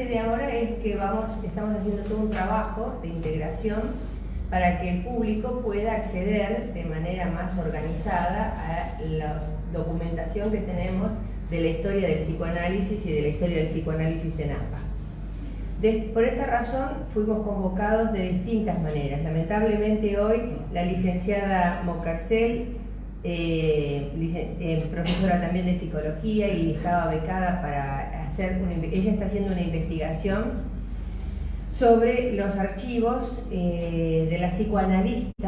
de ahora es que estamos haciendo todo un trabajo de integración para que el público pueda acceder de manera más organizada a la documentación que tenemos de la historia del psicoanálisis y de la historia del psicoanálisis en APA. Por esta razón fuimos convocados de distintas maneras. Lamentablemente hoy la licenciada Mocarcel, profesora también de psicología y estaba becada para hacer ella está haciendo una investigación sobre los archivos de la psicoanalista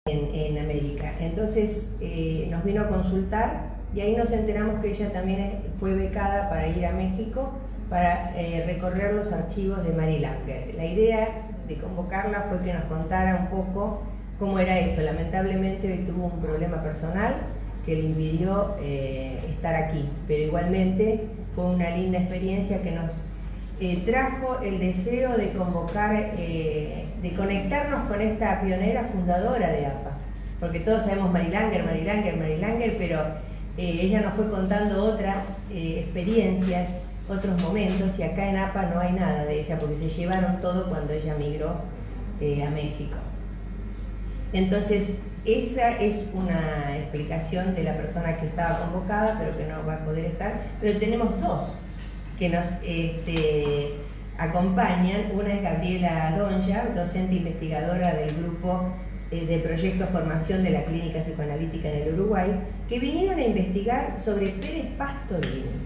en América. Entonces nos vino a consultar y ahí nos enteramos que ella también fue becada para ir a México para recorrer los archivos de Mary Langer. La idea de convocarla fue que nos contara un poco cómo era eso. Lamentablemente hoy tuvo un problema personal que le impidió estar aquí, pero igualmente fue una linda experiencia que nos trajo el deseo de convocar, de conectarnos con esta pionera fundadora de APA, porque todos sabemos Mary Langer, pero ella nos fue contando otras experiencias, otros momentos, y acá en APA no hay nada de ella, porque se llevaron todo cuando ella migró a México. Entonces, esa es una explicación de la persona que estaba convocada, pero que no va a poder estar. Pero tenemos dos que nos acompañan. Una es Gabriela Donja, docente investigadora del grupo de proyecto formación de la Clínica Psicoanalítica en el Uruguay, que vinieron a investigar sobre Pérez Pastorini.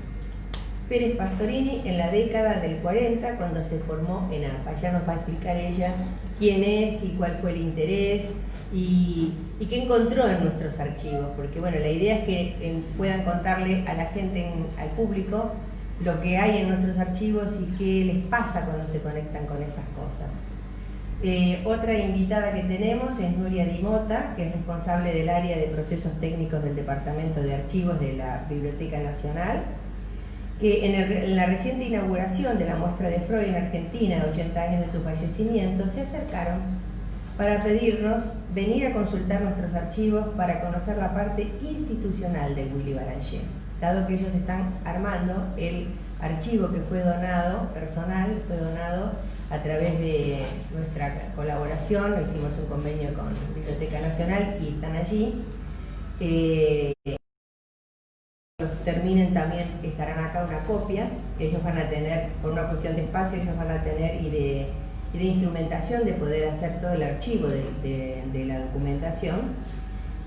Pérez Pastorini en la década del 40, cuando se formó en APA. Ya nos va a explicar ella quién es y cuál fue el interés y qué encontró en nuestros archivos, porque bueno, la idea es que puedan contarle a la gente, al público, lo que hay en nuestros archivos y qué les pasa cuando se conectan con esas cosas. Otra invitada que tenemos es Nuria Di Mota, que es responsable del área de procesos técnicos del Departamento de Archivos de la Biblioteca Nacional, que en la reciente inauguración de la muestra de Freud en Argentina, 80 años de su fallecimiento, se acercaron para pedirnos venir a consultar nuestros archivos para conocer la parte institucional de Willy Baranger, dado que ellos están armando el archivo que fue donado, personal, fue donado a través de nuestra colaboración. Hicimos un convenio con la Biblioteca Nacional y están allí. Terminen también, estarán acá una copia, ellos van a tener, por una cuestión de espacio, ellos van a tener y de instrumentación de poder hacer todo el archivo de la documentación,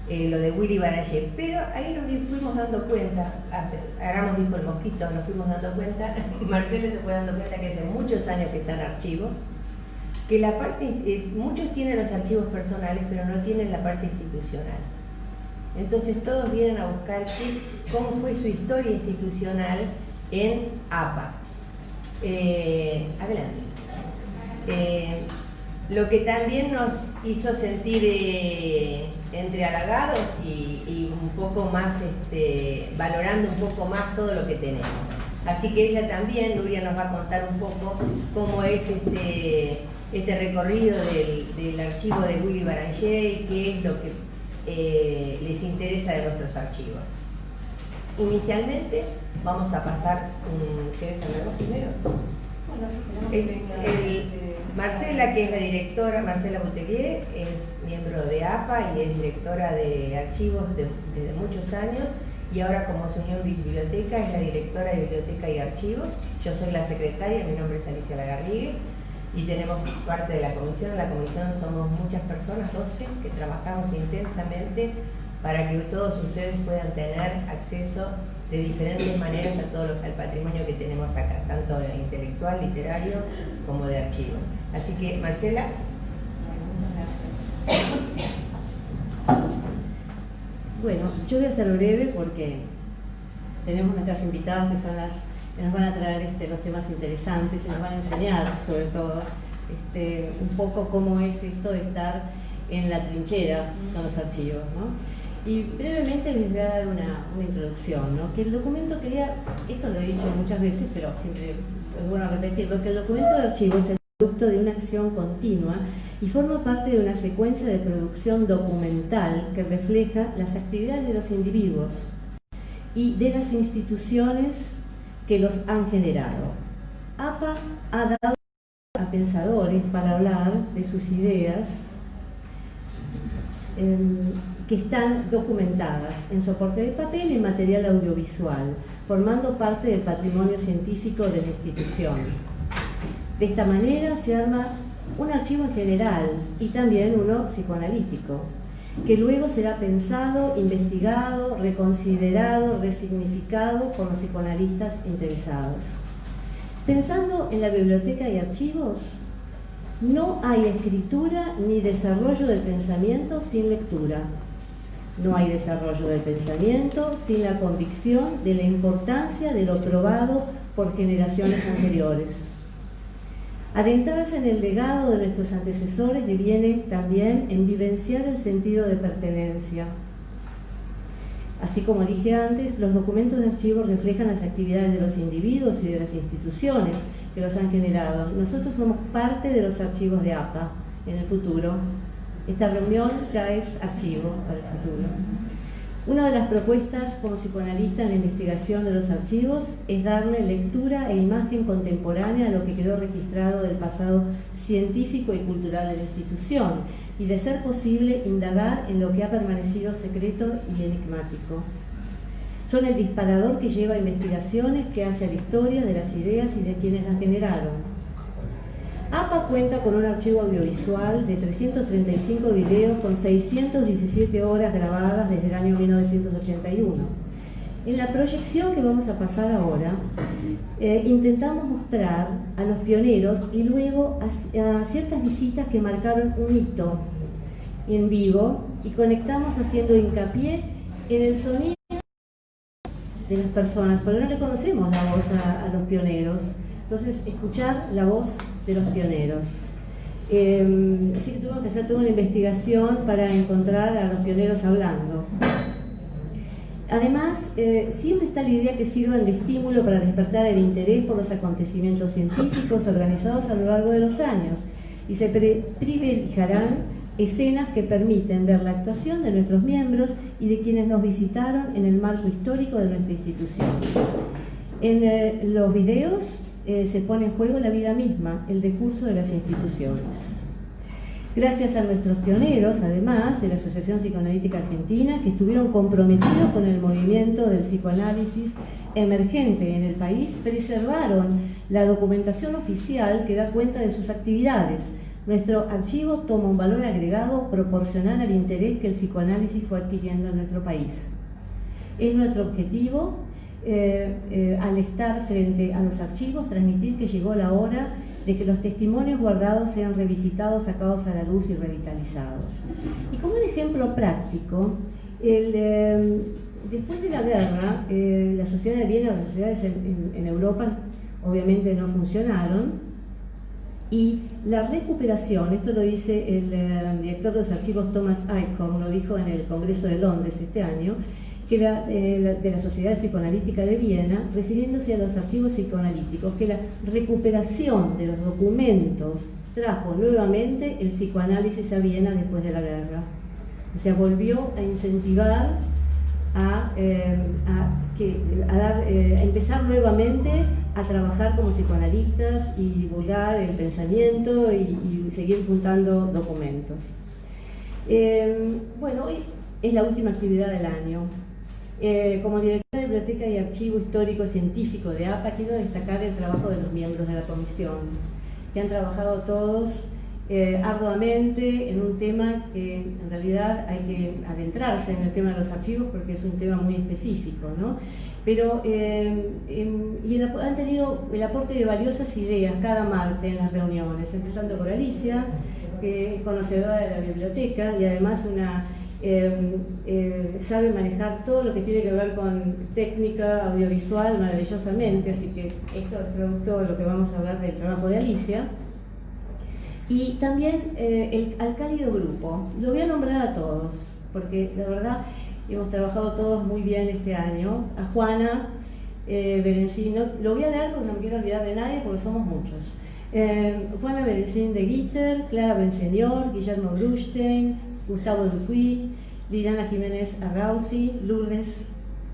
lo de Willy Baranger. Pero ahí nos fuimos dando cuenta, Aramos dijo el mosquito, nos fuimos dando cuenta, Marcelo se fue dando cuenta que hace muchos años que está en archivo, que la parte, muchos tienen los archivos personales, pero no tienen la parte institucional. Entonces todos vienen a buscar cómo fue su historia institucional en APA. Adelante. Lo que también nos hizo sentir entrehalagados y un poco más, valorando un poco más todo lo que tenemos. Así que ella también, Nuria, nos va a contar un poco cómo es este recorrido del archivo de Willy Baranger y qué es lo que les interesa de nuestros archivos. Inicialmente vamos a pasar, ¿querés hablar vos primero? Bueno, sí, Marcela, que es la directora, Marcela Boutellier, es miembro de APA y es directora de archivos desde muchos años, y ahora como se unió en Biblioteca es la directora de Biblioteca y Archivos. Yo soy la secretaria, mi nombre es Alicia Lagarrigue, y tenemos parte de la comisión. En la comisión somos muchas personas, 12, que trabajamos intensamente para que todos ustedes puedan tener acceso de diferentes maneras a todo al patrimonio que tenemos acá, tanto intelectual, literario, como de archivo. Así que, Marcela. Muchas gracias. Bueno, yo voy a ser breve porque tenemos nuestras invitadas que son las que nos van a traer los temas interesantes y nos van a enseñar, sobre todo, un poco cómo es esto de estar en la trinchera con los archivos, ¿no? Y brevemente les voy a dar una introducción, ¿no? Que el documento esto lo he dicho muchas veces, pero siempre es bueno repetirlo, que el documento de archivo es el producto de una acción continua y forma parte de una secuencia de producción documental que refleja las actividades de los individuos y de las instituciones que los han generado. APA ha dado a pensadores para hablar de sus ideas que están documentadas en soporte de papel y en material audiovisual, formando parte del patrimonio científico de la institución. De esta manera se arma un archivo en general y también uno psicoanalítico, que luego será pensado, investigado, reconsiderado, resignificado por los psicoanalistas interesados. Pensando en la biblioteca y archivos, no hay escritura ni desarrollo del pensamiento sin lectura. No hay desarrollo del pensamiento sin la convicción de la importancia de lo probado por generaciones anteriores. Adentrarse en el legado de nuestros antecesores deviene también en vivenciar el sentido de pertenencia. Así como dije antes, los documentos de archivo reflejan las actividades de los individuos y de las instituciones que los han generado. Nosotros somos parte de los archivos de APA en el futuro. Esta reunión ya es archivo para el futuro. Una de las propuestas como psicoanalista en la investigación de los archivos es darle lectura e imagen contemporánea a lo que quedó registrado del pasado científico y cultural de la institución, y de ser posible indagar en lo que ha permanecido secreto y enigmático. Son el disparador que lleva a investigaciones que hace a la historia de las ideas y de quienes las generaron. APA cuenta con un archivo audiovisual de 335 videos con 617 horas grabadas desde el año 1981. En la proyección que vamos a pasar ahora, intentamos mostrar a los pioneros y luego a ciertas visitas que marcaron un hito en vivo, y conectamos haciendo hincapié en el sonido de las personas, porque no le conocemos la voz a los pioneros. Entonces, escuchar la voz de los pioneros. Así que tuvimos que hacer toda una investigación para encontrar a los pioneros hablando. Además, siempre está la idea que sirvan de estímulo para despertar el interés por los acontecimientos científicos organizados a lo largo de los años, y se privilegiarán escenas que permiten ver la actuación de nuestros miembros y de quienes nos visitaron en el marco histórico de nuestra institución. En los videos se pone en juego la vida misma, el decurso de las instituciones. Gracias a nuestros pioneros, además, de la Asociación Psicoanalítica Argentina, que estuvieron comprometidos con el movimiento del psicoanálisis emergente en el país, preservaron la documentación oficial que da cuenta de sus actividades. Nuestro archivo toma un valor agregado proporcional al interés que el psicoanálisis fue adquiriendo en nuestro país. Es nuestro objetivo, al estar frente a los archivos, transmitir que llegó la hora de que los testimonios guardados sean revisitados, sacados a la luz y revitalizados. Y como un ejemplo práctico, después de la guerra, la sociedad de Viena, las sociedades en Europa obviamente no funcionaron, y la recuperación, esto lo dice el director de los archivos Thomas Eichhorn, lo dijo en el Congreso de Londres este año, que de la Sociedad Psicoanalítica de Viena, refiriéndose a los archivos psicoanalíticos, que la recuperación de los documentos trajo nuevamente el psicoanálisis a Viena después de la guerra. O sea, volvió a incentivar a empezar nuevamente a trabajar como psicoanalistas y divulgar el pensamiento y seguir juntando documentos. Bueno, hoy es la última actividad del año. Como directora de Biblioteca y Archivo Histórico Científico de APA, quiero destacar el trabajo de los miembros de la comisión, que han trabajado todos arduamente en un tema que en realidad hay que adentrarse en el tema de los archivos porque es un tema muy específico, ¿no? Pero han tenido el aporte de valiosas ideas cada martes en las reuniones, empezando por Alicia, que es conocedora de la biblioteca y además sabe manejar todo lo que tiene que ver con técnica audiovisual maravillosamente, así que esto es producto de lo que vamos a hablar del trabajo de Alicia. Y también al cálido grupo, lo voy a nombrar a todos, porque la verdad hemos trabajado todos muy bien este año. A Juana Berencín, lo voy a leer porque no me quiero olvidar de nadie porque somos muchos. Juana Berencín de Gitter, Clara Benseñor, Guillermo Brustein, Gustavo Dupuy, Liliana Jiménez Arrauzi, Lourdes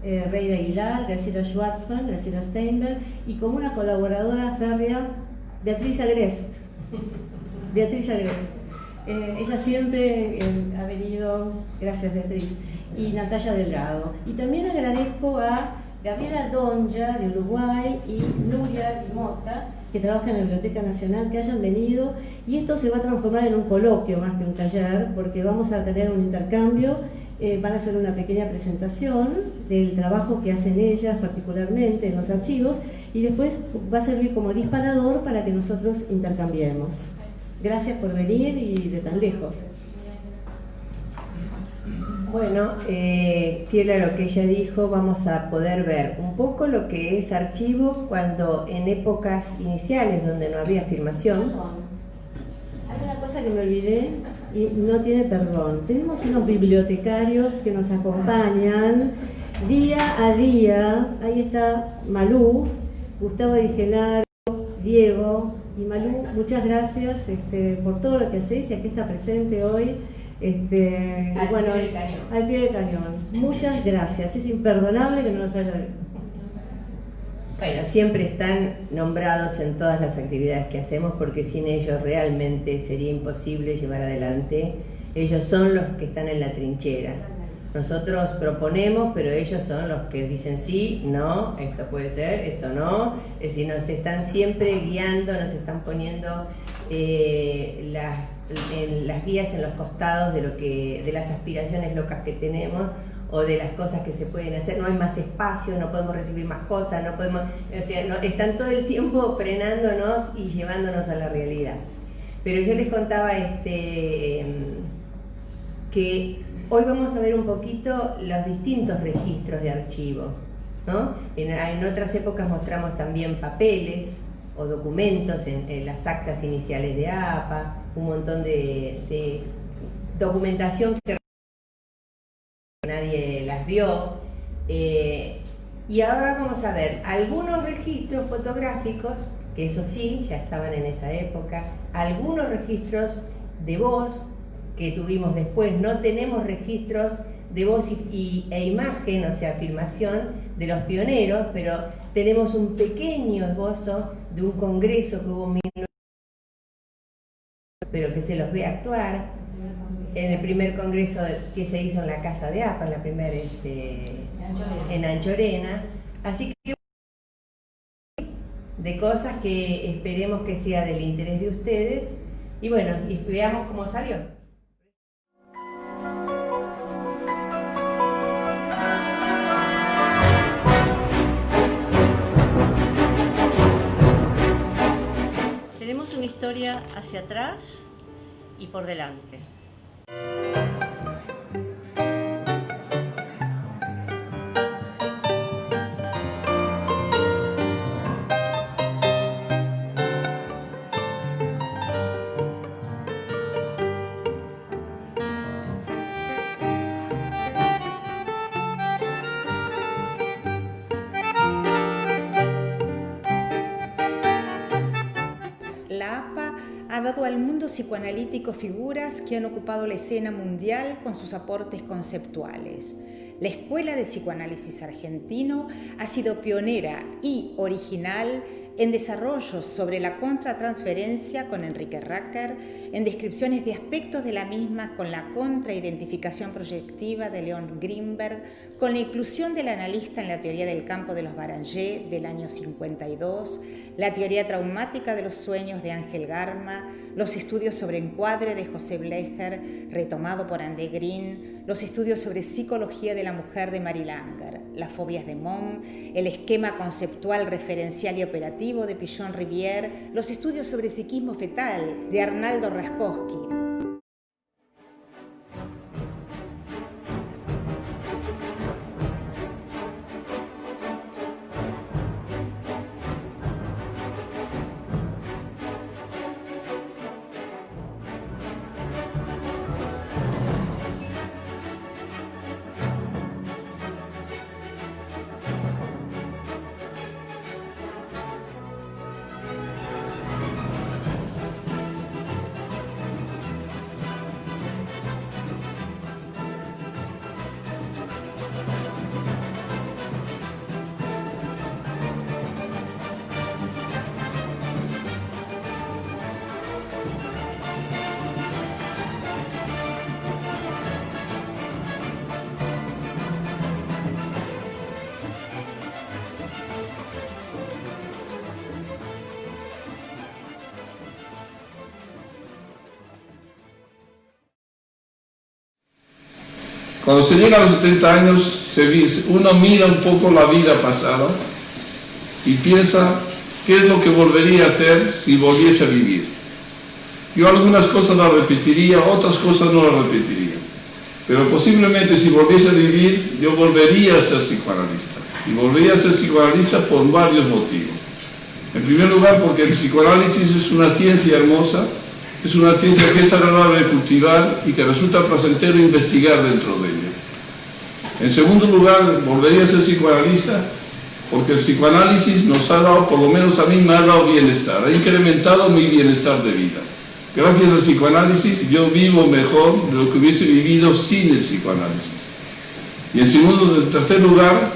Reina Aguilar, Graciela Schwartzman, Graciela Steinberg, y como una colaboradora férrea, Beatriz Agrest. Ella siempre ha venido, gracias Beatriz, y Natalia Delgado. Y también agradezco a Gabriela Donja de Uruguay y Nuria Limota, que trabaja en la Biblioteca Nacional, que hayan venido, y esto se va a transformar en un coloquio más que un taller, porque vamos a tener un intercambio, van a hacer una pequeña presentación del trabajo que hacen ellas particularmente en los archivos, y después va a servir como disparador para que nosotros intercambiemos. Gracias por venir y de tan lejos. Bueno, fiel a lo que ella dijo, vamos a poder ver un poco lo que es archivo cuando en épocas iniciales donde no había filmación. Hay una cosa que me olvidé y no tiene perdón. Tenemos unos bibliotecarios que nos acompañan día a día. Ahí está Malú, Gustavo Di Genaro, Diego y Malú. Muchas gracias por todo lo que hacéis y aquí está presente hoy. Al pie del cañón. Al pie del cañón. Muchas gracias. Es imperdonable que no nos haya dicho. Bueno, siempre están nombrados en todas las actividades que hacemos porque sin ellos realmente sería imposible llevar adelante. Ellos son los que están en la trinchera. Nosotros proponemos, pero ellos son los que dicen sí, no, esto puede ser, esto no. Es decir, nos están siempre guiando, nos están poniendo las guías en los costados de las aspiraciones locas que tenemos o de las cosas que se pueden hacer. No hay más espacio, no podemos recibir más cosas, no podemos, o sea, están todo el tiempo frenándonos y llevándonos a la realidad. Pero yo les contaba que hoy vamos a ver un poquito los distintos registros de archivo, ¿no? En otras épocas mostramos también papeles o documentos en las actas iniciales de APA, un montón de documentación que nadie las vio. Y ahora vamos a ver algunos registros fotográficos, que eso sí, ya estaban en esa época, algunos registros de voz que tuvimos después. No tenemos registros de voz e imagen, o sea, filmación de los pioneros, pero tenemos un pequeño esbozo de un congreso que hubo en 1900, pero que se los ve actuar en el primer congreso que se hizo en la casa de APA, en la primera en Anchorena. Así que de cosas que esperemos que sea del interés de ustedes y bueno, y veamos cómo salió. Tenemos una historia hacia atrás y por delante. Ha dado al mundo psicoanalítico figuras que han ocupado la escena mundial con sus aportes conceptuales. La Escuela de Psicoanálisis Argentino ha sido pionera y original en desarrollos sobre la contratransferencia con Enrique Racker, en descripciones de aspectos de la misma con la contraidentificación proyectiva de Leon Greenberg, con la inclusión del analista en la teoría del campo de los Baranger del año 52, la teoría traumática de los sueños de Ángel Garma, los estudios sobre encuadre de José Blecher, retomado por André Green, los estudios sobre psicología de la mujer de Marie Langer, las fobias de Mom, el esquema conceptual referencial y operativo de Pichon Rivière, los estudios sobre psiquismo fetal de Arnaldo Raskowski. Cuando se llega a los 70 años, uno mira un poco la vida pasada y piensa qué es lo que volvería a hacer si volviese a vivir. Yo algunas cosas las repetiría, otras cosas no las repetiría. Pero posiblemente si volviese a vivir, yo volvería a ser psicoanalista. Y volvería a ser psicoanalista por varios motivos. En primer lugar, porque el psicoanálisis es una ciencia hermosa, es una ciencia que es agradable de cultivar y que resulta placentero investigar dentro de ella. En segundo lugar, volvería a ser psicoanalista porque el psicoanálisis nos ha dado, por lo menos a mí me ha dado bienestar, ha incrementado mi bienestar de vida. Gracias al psicoanálisis yo vivo mejor de lo que hubiese vivido sin el psicoanálisis. Y en tercer lugar,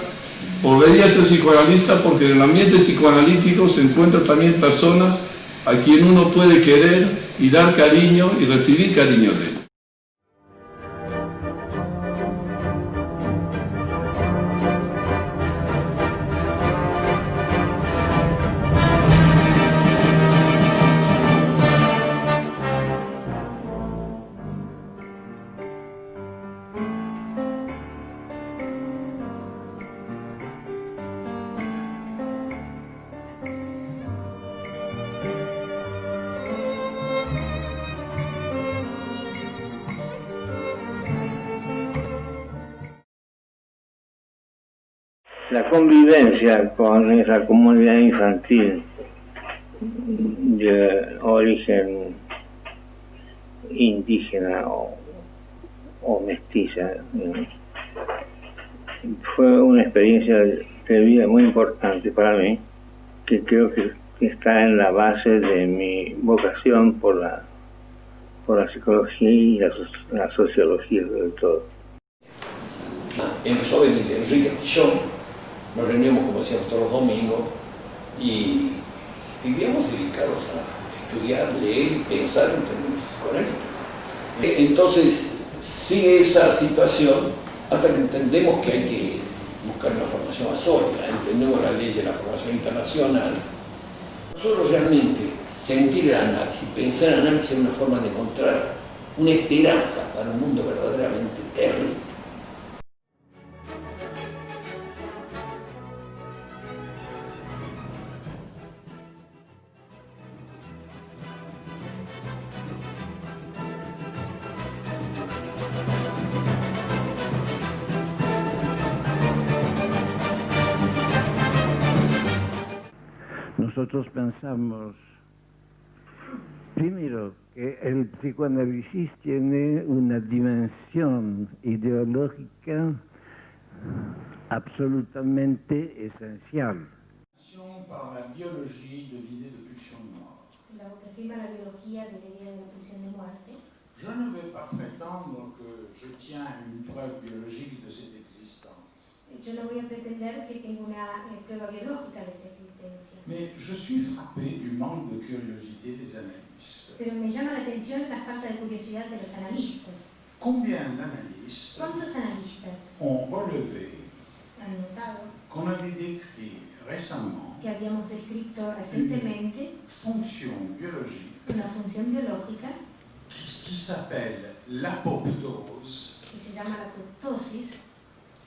volvería a ser psicoanalista porque en el ambiente psicoanalítico se encuentran también personas a quien uno puede querer y dar cariño y recibir cariño de ellos. La convivencia con esa comunidad infantil de origen indígena o mestiza fue una experiencia de vida muy importante para mí, que creo que está en la base de mi vocación por la psicología y la sociología sobre todo. Empezó a venir Enrique Pichón. Nos reuníamos, como decíamos, todos los domingos y vivíamos dedicados a estudiar, leer y pensar en términos psicoanalíticos. Entonces, sigue esa situación hasta que entendemos que hay que buscar una formación más sólida, entendemos la ley de la formación internacional. Nosotros realmente sentir el análisis, pensar en el análisis es una forma de encontrar una esperanza para un mundo verdaderamente terrible. Nosotros pensamos, primero, que el psicoanálisis tiene una dimensión ideológica absolutamente esencial. Par la biologie de l'idée de pulsion de mort. La que afirma la biología de la idea de la pulsión de muerte. Je ne vais pas prétendre que je tiens une preuve biologique de cette existence. Yo no voy a pretender que tengo una prueba biológica de esta existencia. Mais je suis frappé du manque de curiosité des analystes. Pero me llama la atención la falta de curiosidad de los analistas. Combien d'analystes ¿Cuántos analistas ont relevé han notado qu'on avait décrit récemment que habíamos descrito recientemente fonction biologique una función biológica qui s'appelle l'apoptose que se llama la apoptosis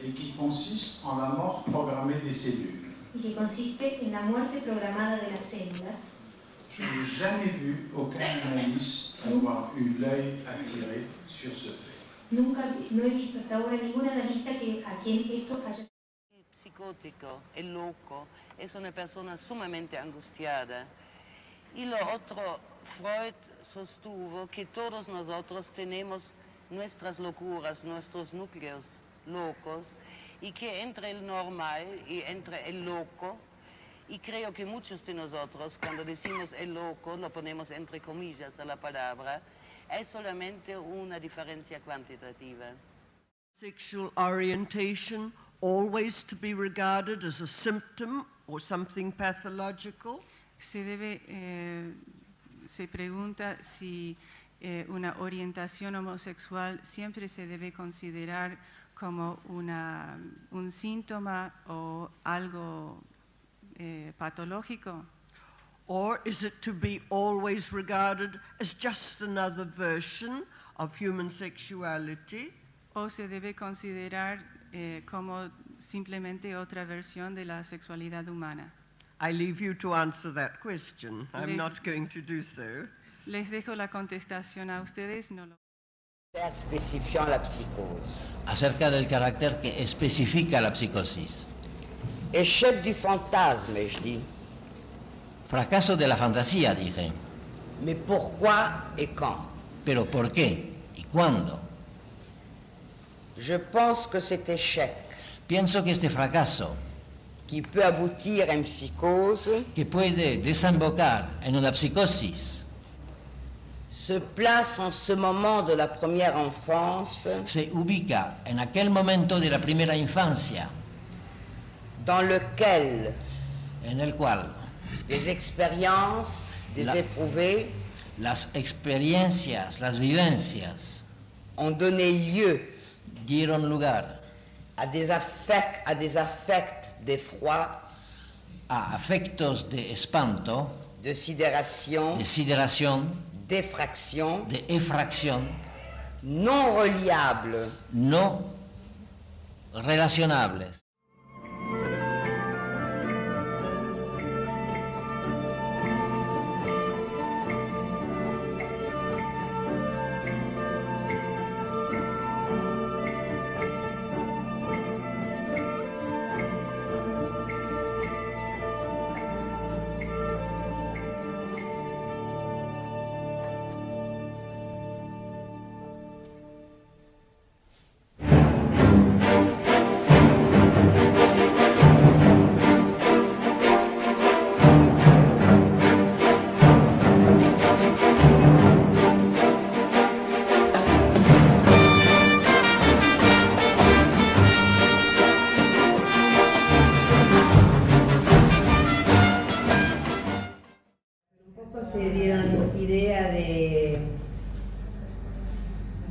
et qui consiste en la mort programmée des cellules? y que consiste en la muerte programada de las células? Je n'ai jamais vu aucun analyste avoir eu l'œil attiré sur ce fait. Nunca, no he visto hasta ahora ningún analista a quien esto haya... El psicótico, el loco, es una persona sumamente angustiada. Y lo otro, Freud sostuvo que todos nosotros tenemos nuestras locuras, nuestros núcleos locos, y que entre el normal y entre el loco, y creo que muchos de nosotros, cuando decimos el loco, lo ponemos entre comillas a la palabra, es solamente una diferencia cuantitativa. Sexual orientation always to be regarded as a symptom or something pathological? Se pregunta si una orientación homosexual siempre se debe considerar como un síntoma o algo patológico. Or is it to be always regarded as just another version of human sexuality? o se debe considerar como simplemente otra versión de la sexualidad humana? I leave you to answer that question. I'm not going to do so. Les dejo la contestación a ustedes. No lo... Spécifiant la psychose. Acerca del carácter que especifica la psicosis. Échec du fantasme, je dis. Fracaso de la fantasía, dije. Mais pourquoi et quand? Pero ¿por qué? ¿Y cuándo? Je pense que cet échec, pienso que este fracaso, qui peut aboutir à une psychose, que puede desembocar en una psicosis, se place en ce moment de la première enfance, se ubica en aquel momento de la primera infancia, dans lequel, en el cual, les expériences des éprouvés, las experiencias, las vivencias, ont donné lieu, dieron lugar à des affects d'effroi, a afectos de espanto, de sidération, d'effraction, de effracción, non reliables, no relacionables.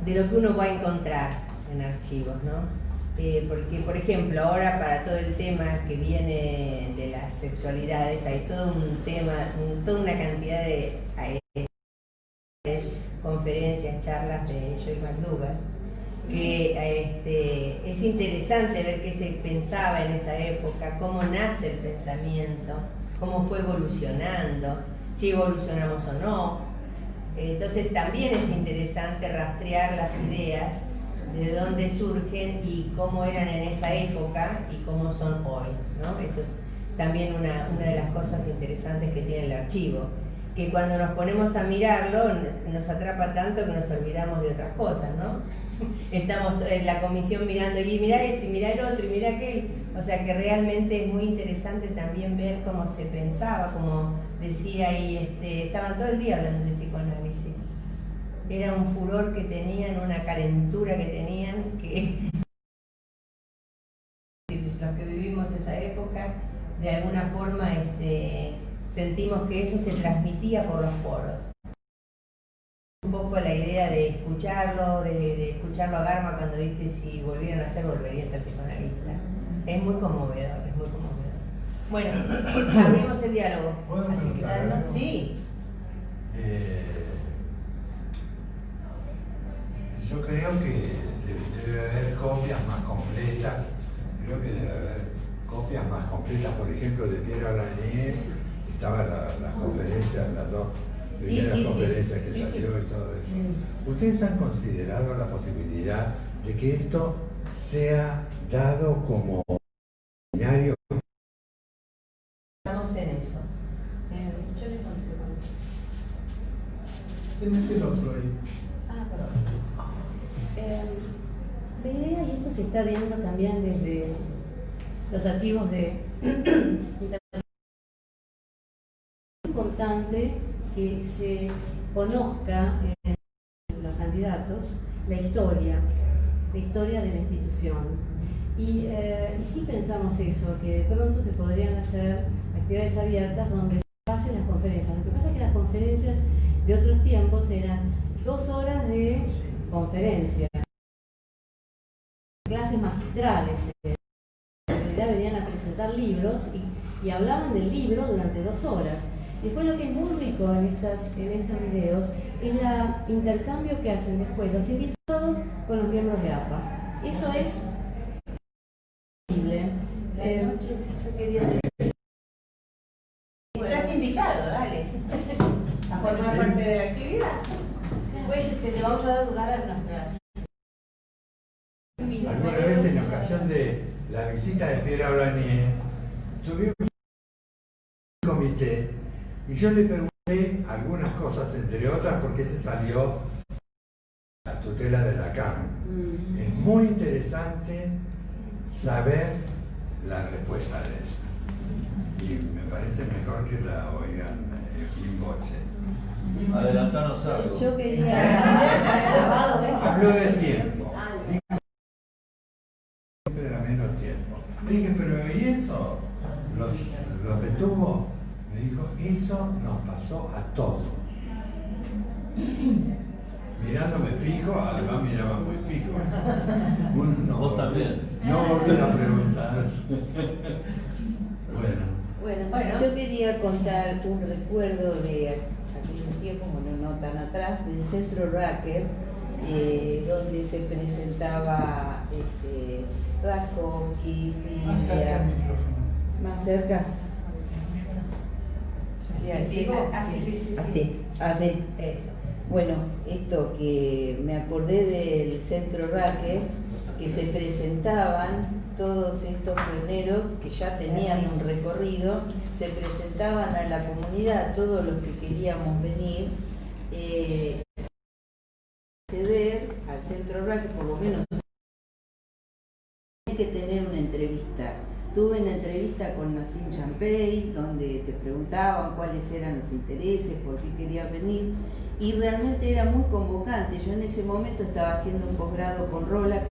de lo que uno va a encontrar en archivos, ¿no? Porque, por ejemplo, ahora para todo el tema que viene de las sexualidades hay todo un tema, toda una cantidad de conferencias, charlas de Joy McDougall, que es interesante ver qué se pensaba en esa época, cómo nace el pensamiento, cómo fue evolucionando, si evolucionamos o no. Entonces también es interesante rastrear las ideas, de dónde surgen y cómo eran en esa época y cómo son hoy, ¿no? Eso es también una de las cosas interesantes que tiene el archivo, que cuando nos ponemos a mirarlo nos atrapa tanto que nos olvidamos de otras cosas, ¿no? Estamos en la comisión mirando y mirá este, mirá el otro y mirá aquel, o sea que realmente es muy interesante también ver cómo se pensaba, como decía ahí, estaban todo el día hablando de psicoanálisis. Era un furor que tenían, una calentura que tenían, que los que vivimos esa época, de alguna forma sentimos que eso se transmitía por los poros. Un poco la idea de escucharlo, de escucharlo a Garma cuando dice si volvieran a ser, volvería a ser psicoanalista. Es muy conmovedor, es muy conmovedor. Bueno, abrimos el diálogo. Así que, ¿no? Sí. Yo creo que debe haber copias más completas, por ejemplo, de Pierre Aranier, estaban las conferencias, las dos primeras conferencias que salió y todo eso. ¿Ustedes han considerado la posibilidad de que esto sea dado como seminario? Estamos en eso. Yo les contesto. Tienes el otro ahí. Ah, perdón. La idea, y esto se está viendo también desde los archivos de internet, es importante que se conozca en los candidatos la historia de la institución. Y sí pensamos eso, que de pronto se podrían hacer actividades abiertas donde se hacen las conferencias. Lo que pasa es que las conferencias de otros tiempos eran 2 horas de conferencia, clases magistrales, venían a presentar libros y hablaban del libro durante 2 horas. Después lo que es muy rico en estos videos es el intercambio que hacen después los invitados con los miembros de APA. Eso es increíble. Yo quería decir. Estás invitado, dale. A formar parte de la actividad. Pues le vamos a dar lugar a nuestras. Alguna vez en ocasión de la visita de Pierre Aulagnier, tuvimos un comité y yo le pregunté algunas cosas, entre otras porque se salió la tutela de Lacan. Es muy interesante saber la respuesta de eso. Y me parece mejor que la oigan in voce. Adelantanos algo. Yo quería... Habló del tiempo. Siempre era menos tiempo. Le dije, pero ¿y eso? ¿Los detuvo? Me dijo, eso nos pasó a todos. Mirándome fijo, además miraba muy fijo. Uno no volví a preguntar. Bueno, yo quería contar un recuerdo de aquel tiempo, bueno, no tan atrás, del Centro Racker, donde se presentaba Rakovsky, Filia. ¿Más cerca? Así. Eso. Bueno, esto que me acordé del Centro Racker, que se presentaban todos estos pioneros que ya tenían un recorrido, se presentaban a la comunidad, todos los que queríamos venir, acceder al Centro Racker, por lo menos hay que tener una entrevista. Tuve una entrevista con Nassim Champey, donde te preguntaban cuáles eran los intereses, por qué querías venir, y realmente era muy convocante. Yo en ese momento estaba haciendo un posgrado con Rola,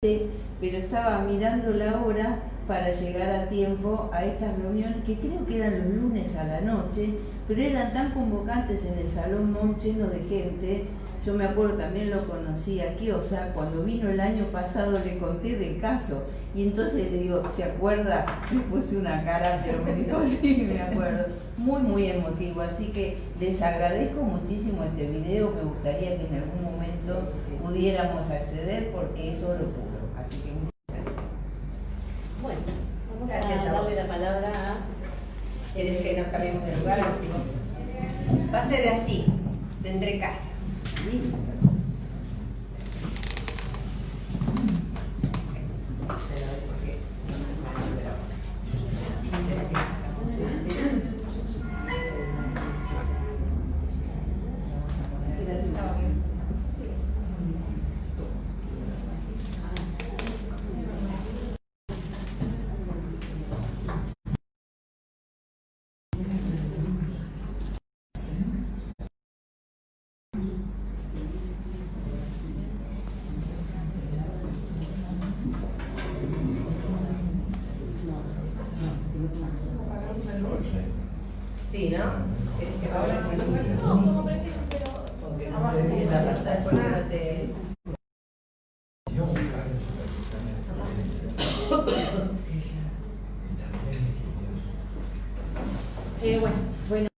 pero estaba mirando la hora para llegar a tiempo a estas reuniones, que creo que eran los lunes a la noche, pero eran tan convocantes en el Salón Mon lleno de gente. Yo me acuerdo, también lo conocí aquí, o sea, cuando vino el año pasado le conté del caso, y entonces le digo, ¿se acuerda? Le puse una cara, pero me dijo, sí, me acuerdo. Muy, muy emotivo, así que les agradezco muchísimo este video, me gustaría que en algún momento pudiéramos acceder, porque eso lo pudo. Así que muchas gracias. Bueno, vamos Gracias a darle la palabra a... ¿Querés que nos cambiemos de lugar? Va a ser así, tendré casa. ¿Sí? Sí, ¿no? Ahora no, como prefieres, pero abajo en la pantalla, ponerte. Buenos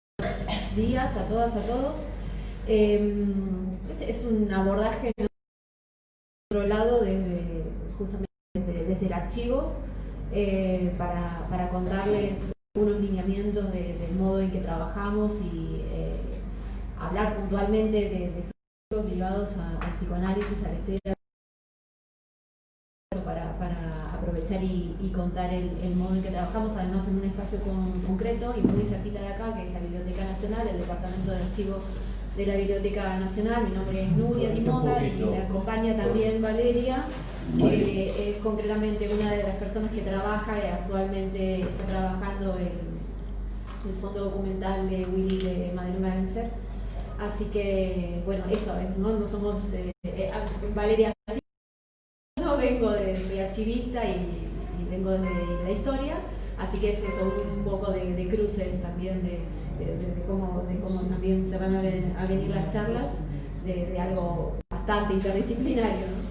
días a todas, a todos. Este es un abordaje de otro lado, justamente desde el archivo, para contarles unos lineamientos del modo en que trabajamos y hablar puntualmente de estos aspectos ligados al psicoanálisis, a la historia, para aprovechar y contar el modo en que trabajamos, además en un espacio concreto y muy cerquita de acá, que es la Biblioteca Nacional, el Departamento de Archivo de la Biblioteca Nacional. Mi nombre es Nuria Di Mota y me acompaña también Valeria, que es concretamente una de las personas que trabaja y actualmente está trabajando el fondo documental de Willy de Madeleine Mercer. Así que, bueno, eso es, no somos Valeria. Yo vengo de archivista y vengo de la historia, así que es eso, un poco de cruces también, de cómo también se van a venir las charlas, de algo bastante interdisciplinario, ¿no?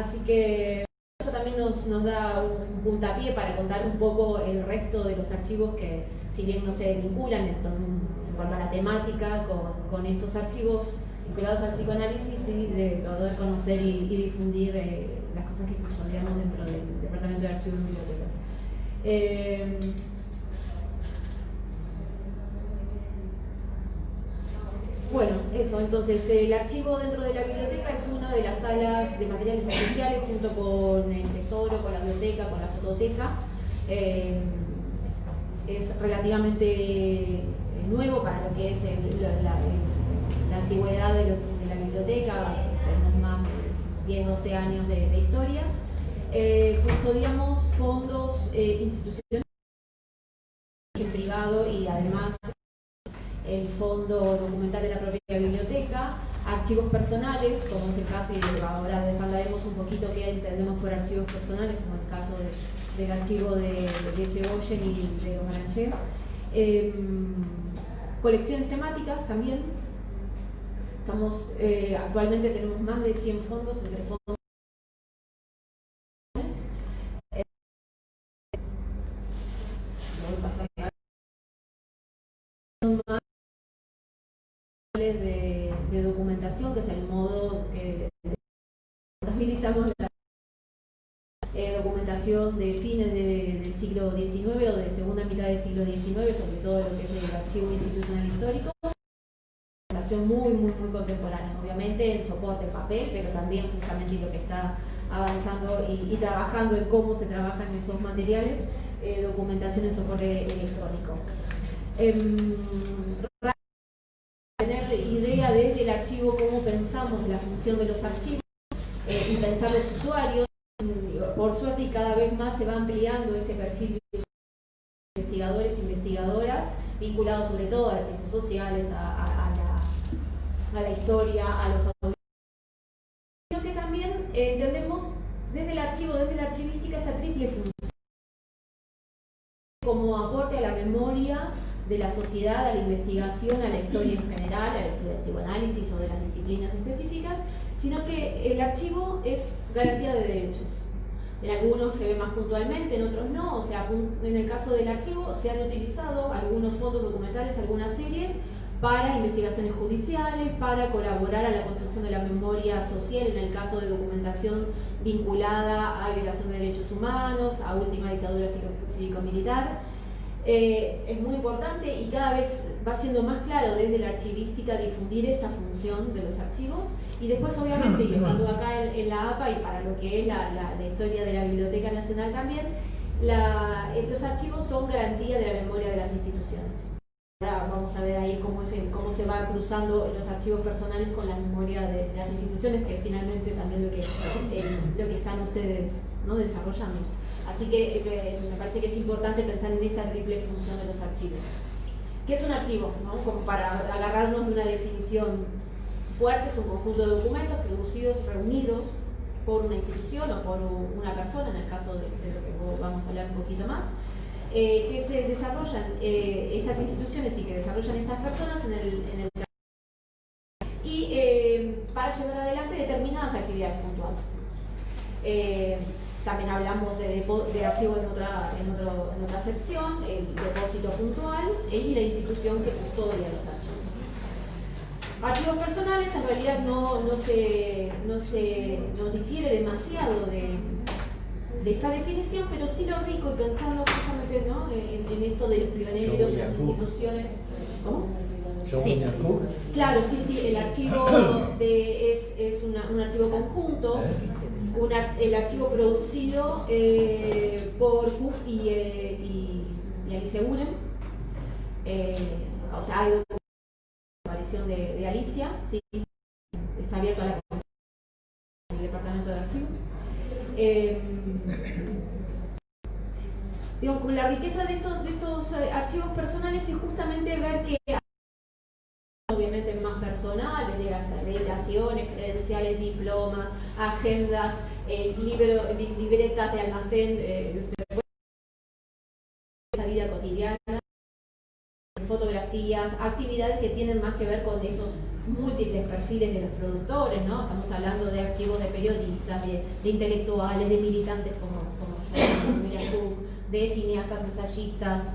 Así que eso también nos da un puntapié para contar un poco el resto de los archivos que, si bien no se vinculan en cuanto a la temática con estos archivos, vinculados al psicoanálisis y de poder conocer y difundir las cosas que custodiamos dentro del Departamento de Archivo y Biblioteca. Bueno, eso, entonces el archivo dentro de la biblioteca es una de las salas de materiales especiales junto con el tesoro, con la biblioteca, con la fototeca. Es relativamente nuevo para lo que es la antigüedad de la biblioteca, tenemos más de 10, 12 años de historia. Custodiamos fondos institucionales en privado y además el fondo documental de la propia biblioteca, archivos personales, como es el caso, y ahora desarrollaremos un poquito qué entendemos por archivos personales, como el caso del archivo de Echegoyen y de Omarangé. Colecciones temáticas también. Actualmente tenemos más de 100 fondos entre fondos. De documentación, que es el modo que contabilizamos la documentación de fines del siglo XIX o de segunda mitad del siglo XIX, sobre todo lo que es el archivo institucional histórico. Documentación muy contemporánea, obviamente en soporte en papel, pero también justamente lo que está avanzando y trabajando en cómo se trabajan esos materiales, documentación en soporte electrónico. Tener idea desde el archivo cómo pensamos la función de los archivos y pensar los usuarios. Por suerte y cada vez más se va ampliando este perfil de investigadores e investigadoras vinculados sobre todo a las ciencias sociales, a la historia, a los audiovisuales. Creo que también entendemos desde el archivo, desde la archivística, esta triple función como aporte a la memoria de la sociedad, a la investigación, a la historia en general, a la historia del psicoanálisis o de las disciplinas específicas, sino que el archivo es garantía de derechos. En algunos se ve más puntualmente, en otros no, o sea, en el caso del archivo se han utilizado algunos fondos documentales, algunas series, para investigaciones judiciales, para colaborar a la construcción de la memoria social, en el caso de documentación vinculada a violación de derechos humanos, a última dictadura cívico-militar. Es muy importante y cada vez va siendo más claro desde la archivística difundir esta función de los archivos, y después obviamente, y estando acá en la APA y para lo que es la historia de la Biblioteca Nacional también, los archivos son garantía de la memoria de las instituciones. Ahora vamos a ver ahí cómo se va cruzando los archivos personales con la memoria de las instituciones, que es finalmente también lo que están ustedes, ¿no?, desarrollando. Así que me parece que es importante pensar en esta triple función de los archivos. ¿Qué es un archivo? ¿No? Como para agarrarnos de una definición fuerte, es un conjunto de documentos producidos, reunidos por una institución o por una persona, en el caso de lo que vamos a hablar un poquito más, que se desarrollan estas instituciones y que desarrollan estas personas en el y para llevar adelante determinadas actividades puntuales. También hablamos de archivos en otra sección, el depósito puntual y la institución que custodia los archivos. Archivos personales en realidad no difiere demasiado de esta definición, pero sí lo rico, y pensando justamente, ¿no?, en esto de los pioneros, de las instituciones. ¿Cómo? Sí. Claro, sí, el archivo es un archivo conjunto, el archivo producido por Cook y Alicia Guren. O sea, hay una aparición de Alicia, sí, está abierto a la el departamento de archivos. Digamos, la riqueza de estos archivos personales es justamente ver que obviamente más personales, de las acreditaciones, credenciales, diplomas, agendas, libretas de almacén, esa vida cotidiana, fotografías, actividades que tienen más que ver con esos múltiples perfiles de los productores, ¿no? Estamos hablando de archivos de periodistas, de intelectuales, de militantes como Miriam Cook, de cineastas, ensayistas,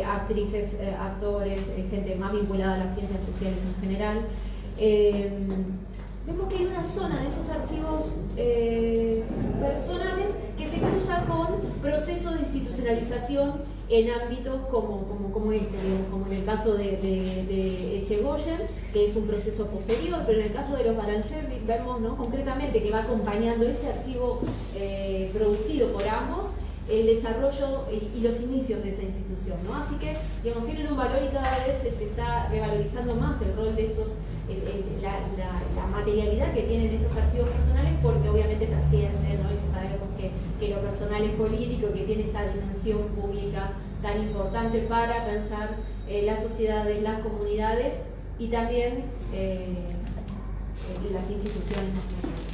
actrices, actores, gente más vinculada a las ciencias sociales en general. vemos que hay una zona de esos archivos personales que se cruza con procesos de institucionalización en ámbitos como este, digamos, como en el caso de Echegoyen, que es un proceso posterior, pero en el caso de los Baranchevich vemos, ¿no?, concretamente que va acompañando ese archivo producido por ambos el desarrollo y los inicios de esa institución, ¿no? Así que, digamos, tienen un valor y cada vez se está revalorizando más el rol de estos, la materialidad que tienen estos archivos personales, porque obviamente trascienden, ¿no? Y sabemos que lo personal es político, que tiene esta dimensión pública tan importante para pensar las sociedades, las comunidades y también las instituciones más profundas.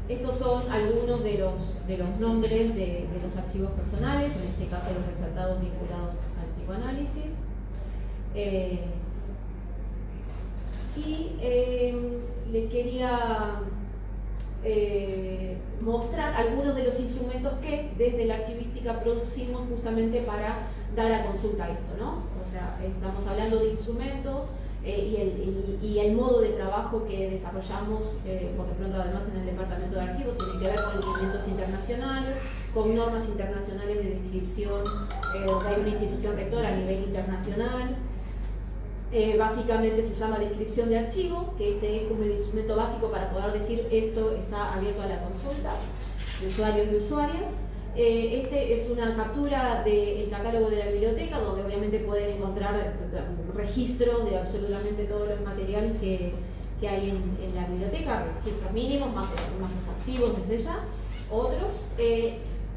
Estos son algunos de los nombres de los archivos personales, en este caso los resaltados vinculados al psicoanálisis. Les quería mostrar algunos de los instrumentos que desde la archivística producimos justamente para dar a consulta esto, ¿no? O sea, estamos hablando de instrumentos y el modo de trabajo que desarrollamos, por de pronto además en el departamento de archivos, tiene que ver con lineamientos internacionales, con normas internacionales de descripción, hay una institución rectora a nivel internacional. Básicamente se llama descripción de archivo, que este es como el instrumento básico para poder decir esto está abierto a la consulta de usuarios y usuarias. Este es una captura del catálogo de la biblioteca, donde obviamente pueden encontrar registros de absolutamente todos los materiales que hay en la biblioteca, registros mínimos, más activos desde ya, otros.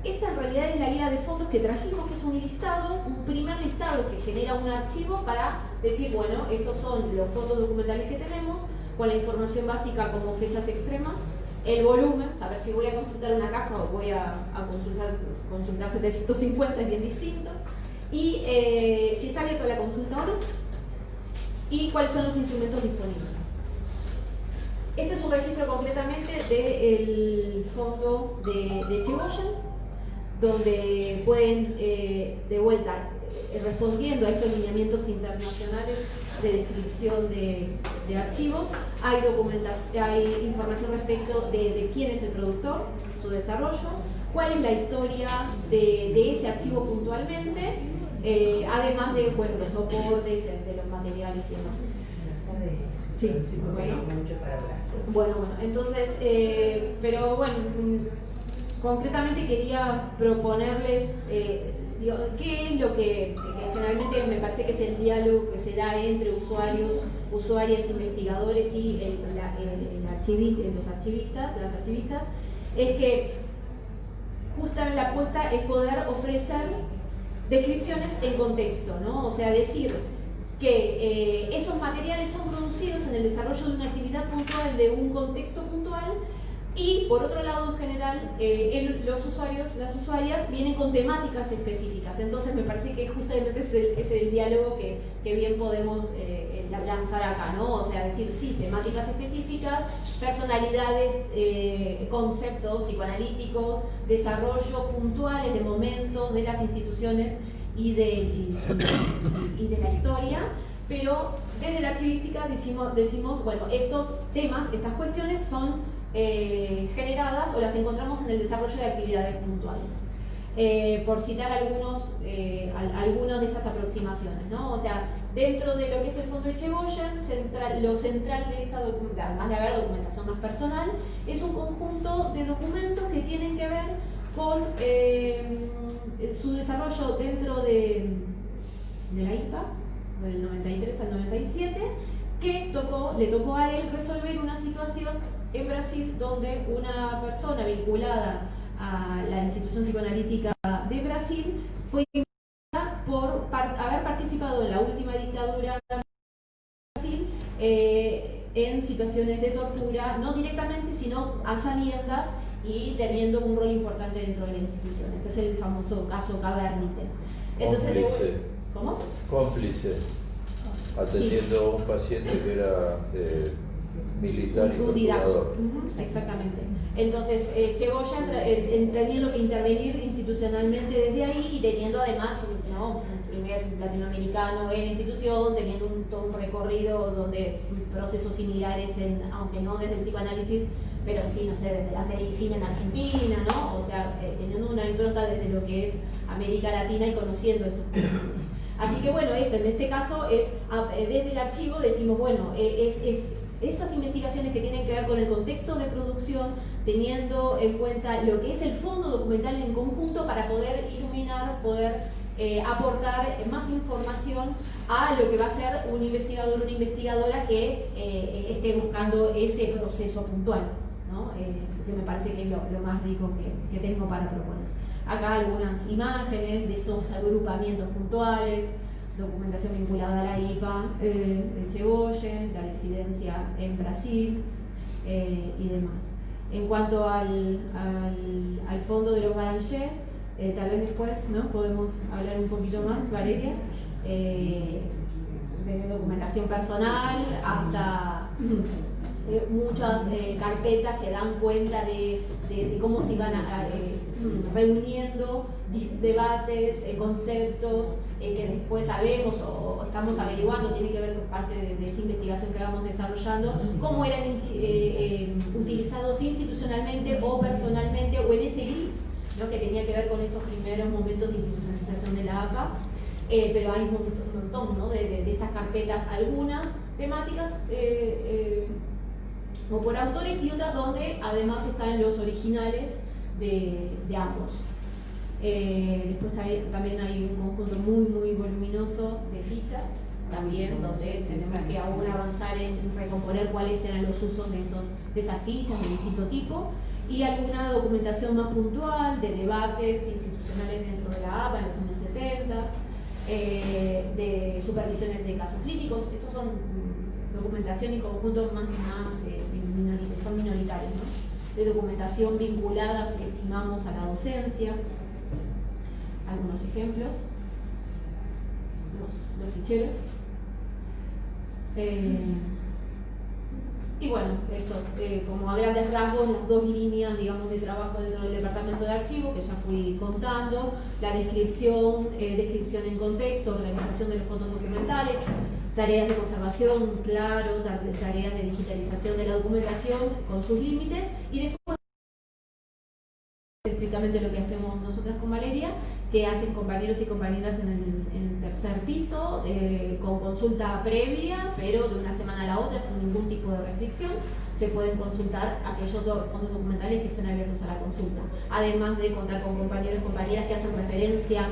Esta en realidad es la guía de fondos que trajimos, que es un listado, un primer listado que genera un archivo para decir, bueno, estos son los fondos documentales que tenemos, con la información básica como fechas extremas, el volumen, saber si voy a consultar una caja o voy a consultar 750 es bien distinto, y si está abierto a la consulta o no, y cuáles son los instrumentos disponibles. Este es un registro concretamente del fondo de Echegoyen, donde pueden, de vuelta, respondiendo a estos lineamientos internacionales de descripción de archivos, hay información respecto de quién es el productor, su desarrollo, cuál es la historia de ese archivo puntualmente, además de, bueno, los soportes, de los materiales y demás. Sí, bueno, entonces, pero bueno, concretamente quería proponerles qué es lo que generalmente me parece que es el diálogo que se da entre usuarios, usuarias, investigadores y los archivistas, las archivistas, es que justamente la apuesta es poder ofrecer descripciones en contexto, ¿no? O sea, decir que esos materiales son producidos en el desarrollo de una actividad puntual, de un contexto puntual, y por otro lado, en general, los usuarios, las usuarias vienen con temáticas específicas. Entonces me parece que justamente es el diálogo que bien podemos lanzar acá, ¿no? O sea, decir, sí, temáticas específicas, personalidades, conceptos psicoanalíticos, desarrollo puntuales de momentos de las instituciones y de la historia, pero desde la archivística decimos, bueno, estos temas, estas cuestiones son generadas o las encontramos en el desarrollo de actividades puntuales. Por citar algunos de estas aproximaciones, ¿no? O sea, dentro de lo que es el fondo Echegoyen, lo central de esa documentación, además de haber documentación más personal, es un conjunto de documentos que tienen que ver con su desarrollo dentro de la ISPA, del 93 al 97, que le tocó a él resolver una situación en Brasil donde una persona vinculada a la institución psicoanalítica de Brasil fue inculpada por haber participado en la última dictadura de Brasil en situaciones de tortura, no directamente, sino a sabiendas y teniendo un rol importante dentro de la institución. Este es el famoso caso Cabernite. Entonces, ¿cómo? Cómplice, atendiendo a un paciente que era militar y torturador. Exactamente. Entonces, Echegoyen entendiendo que intervenir institucionalmente desde ahí y teniendo además un nivel latinoamericano en la institución, teniendo todo un recorrido donde procesos similares, aunque no desde el psicoanálisis, pero sí, no sé, desde la medicina en Argentina, ¿no? O sea, teniendo una impronta desde lo que es América Latina y conociendo estos procesos. Así que bueno, en este caso es, desde el archivo decimos, bueno, estas investigaciones que tienen que ver con el contexto de producción, teniendo en cuenta lo que es el fondo documental en conjunto para poder iluminar, poder aportar más información a lo que va a ser un investigador o una investigadora que esté buscando ese proceso puntual, ¿no? Que me parece que es lo más rico que tengo para proponer. Acá algunas imágenes de estos agrupamientos puntuales, documentación vinculada a la IPA de Echegóyen, la disidencia en Brasil y demás. En cuanto al fondo de los Barangé, tal vez después, ¿no?, podemos hablar un poquito más, Valeria, desde documentación personal hasta muchas carpetas que dan cuenta de cómo se iban reuniendo debates, conceptos que después sabemos o estamos averiguando, tiene que ver con parte de esa investigación que vamos desarrollando, cómo eran utilizados institucionalmente o personalmente, o en ese gris, ¿no?, que tenía que ver con estos primeros momentos de institucionalización de la APA. Pero hay un montón, ¿no?, de estas carpetas, algunas temáticas o por autores y otras donde además están los originales de ambos. Después también hay un conjunto muy voluminoso de fichas, también donde tenemos que aún avanzar en recomponer cuáles eran los usos de esas fichas de distinto tipo, y alguna documentación más puntual de debates institucionales dentro de la APA en los años 70, de supervisiones de casos clínicos. Estos son documentación y conjuntos más son minoritarios, ¿no?, de documentación vinculadas que estimamos a la docencia. Algunos ejemplos, los ficheros. Y bueno, esto, como a grandes rasgos, las dos líneas, digamos, de trabajo dentro del departamento de archivo, que ya fui contando, la descripción en contexto, organización de los fondos documentales, tareas de conservación, claro, tareas de digitalización de la documentación con sus límites, y después estrictamente lo que hacemos nosotras con Valeria, que hacen compañeros y compañeras en el tercer piso, con consulta previa, pero de una semana a la otra, sin ningún tipo de restricción. Se pueden consultar aquellos fondos documentales que estén abiertos a la consulta, además de contar con compañeros y compañeras que hacen referencia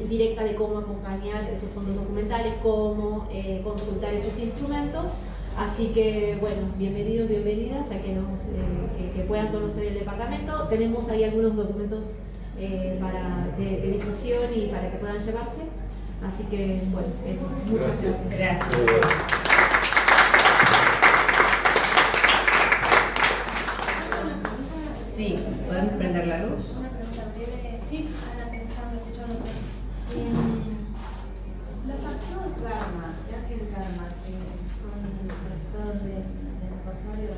directa de cómo acompañar esos fondos documentales, cómo consultar esos instrumentos. Así que, bueno, bienvenidos, bienvenidas a que puedan conocer el departamento. Tenemos ahí algunos documentos de difusión y para que puedan llevarse. Así que, bueno, eso. Muchas gracias. Gracias. Sí, ¿podemos prender la luz? Una pregunta breve. Sí. Ana, pensando, escuchándote. Los archivos Garma, de Ángel Garma, que son procesados de Rosario.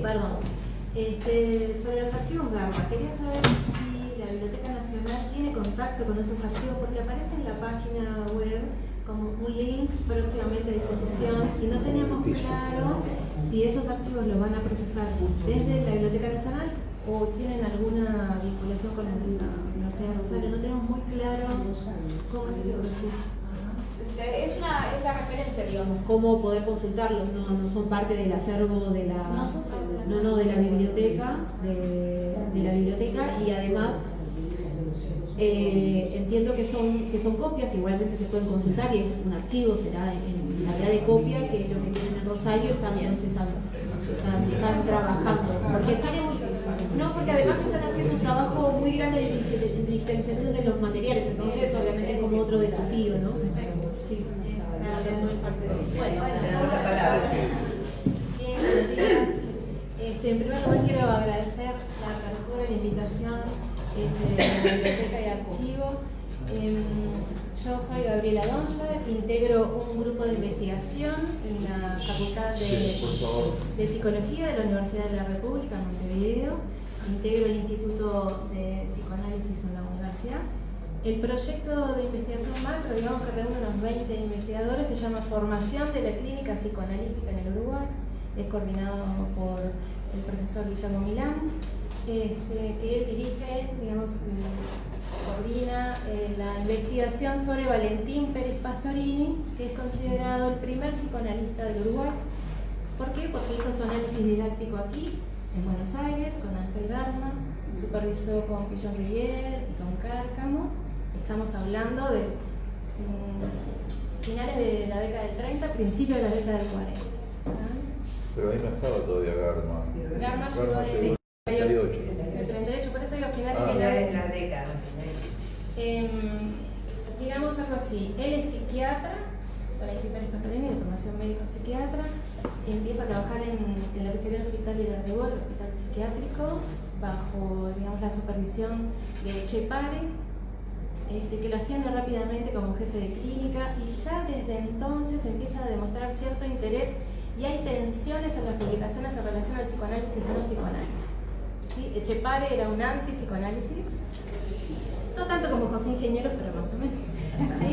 Perdón. Sobre los archivos Garma, quería saber si la Biblioteca Nacional tiene contacto con esos archivos, porque aparece en la página web como un link próximamente a disposición y no teníamos claro si esos archivos los van a procesar desde la Biblioteca Nacional o tienen alguna vinculación con la Universidad de Rosario. No tenemos muy claro cómo es ese proceso. Es la referencia, digamos, cómo poder consultarlos. No son parte del acervo de la biblioteca, de la biblioteca, y además entiendo que son copias, igualmente se pueden consultar y es un archivo, será en calidad de copia, que es lo que tienen en Rosario, están procesando, están trabajando, porque además están haciendo un trabajo muy grande de digitalización de los materiales, entonces obviamente es como otro desafío, ¿no? Sí, gracias. Bueno, la palabra. Bien, buenos días. En primer lugar quiero agradecer la apertura y la invitación de la Biblioteca de Archivo. Yo soy Gabriela Donja, integro un grupo de investigación en la Facultad de Psicología de la Universidad de la República en Montevideo. Integro el Instituto de Psicoanálisis en la universidad. El proyecto de investigación macro, digamos que reúne unos 20 investigadores, se llama Formación de la Clínica Psicoanalítica en el Uruguay. Es coordinado por el profesor Guillermo Milán, que dirige, digamos, coordina la investigación sobre Valentín Pérez Pastorini, que es considerado el primer psicoanalista del Uruguay. ¿Por qué? Porque hizo su análisis didáctico aquí, en Buenos Aires, con Ángel Garma, supervisó con Pillon Rivière y con Cárcamo. Estamos hablando de finales de la década del 30, principios de la década del 40. Pero ahí no estaba todavía Garma. Garma llegó en el 38. El 38, por eso digo finales de la década. Digamos algo así, él es psiquiatra, Valentín Pérez Pastorini, de formación médico-psiquiatra, empieza a trabajar en la especialidad del Hospital Vilar de Bol, el hospital psiquiátrico, bajo, digamos, la supervisión de Echepare, que lo asciende rápidamente como jefe de clínica, y ya desde entonces empieza a demostrar cierto interés y hay tensiones en las publicaciones en relación al psicoanálisis y no psicoanálisis. ¿Sí? Echepare era un anti-psicoanálisis, no tanto como José Ingeniero, pero más o menos. ¿Sí?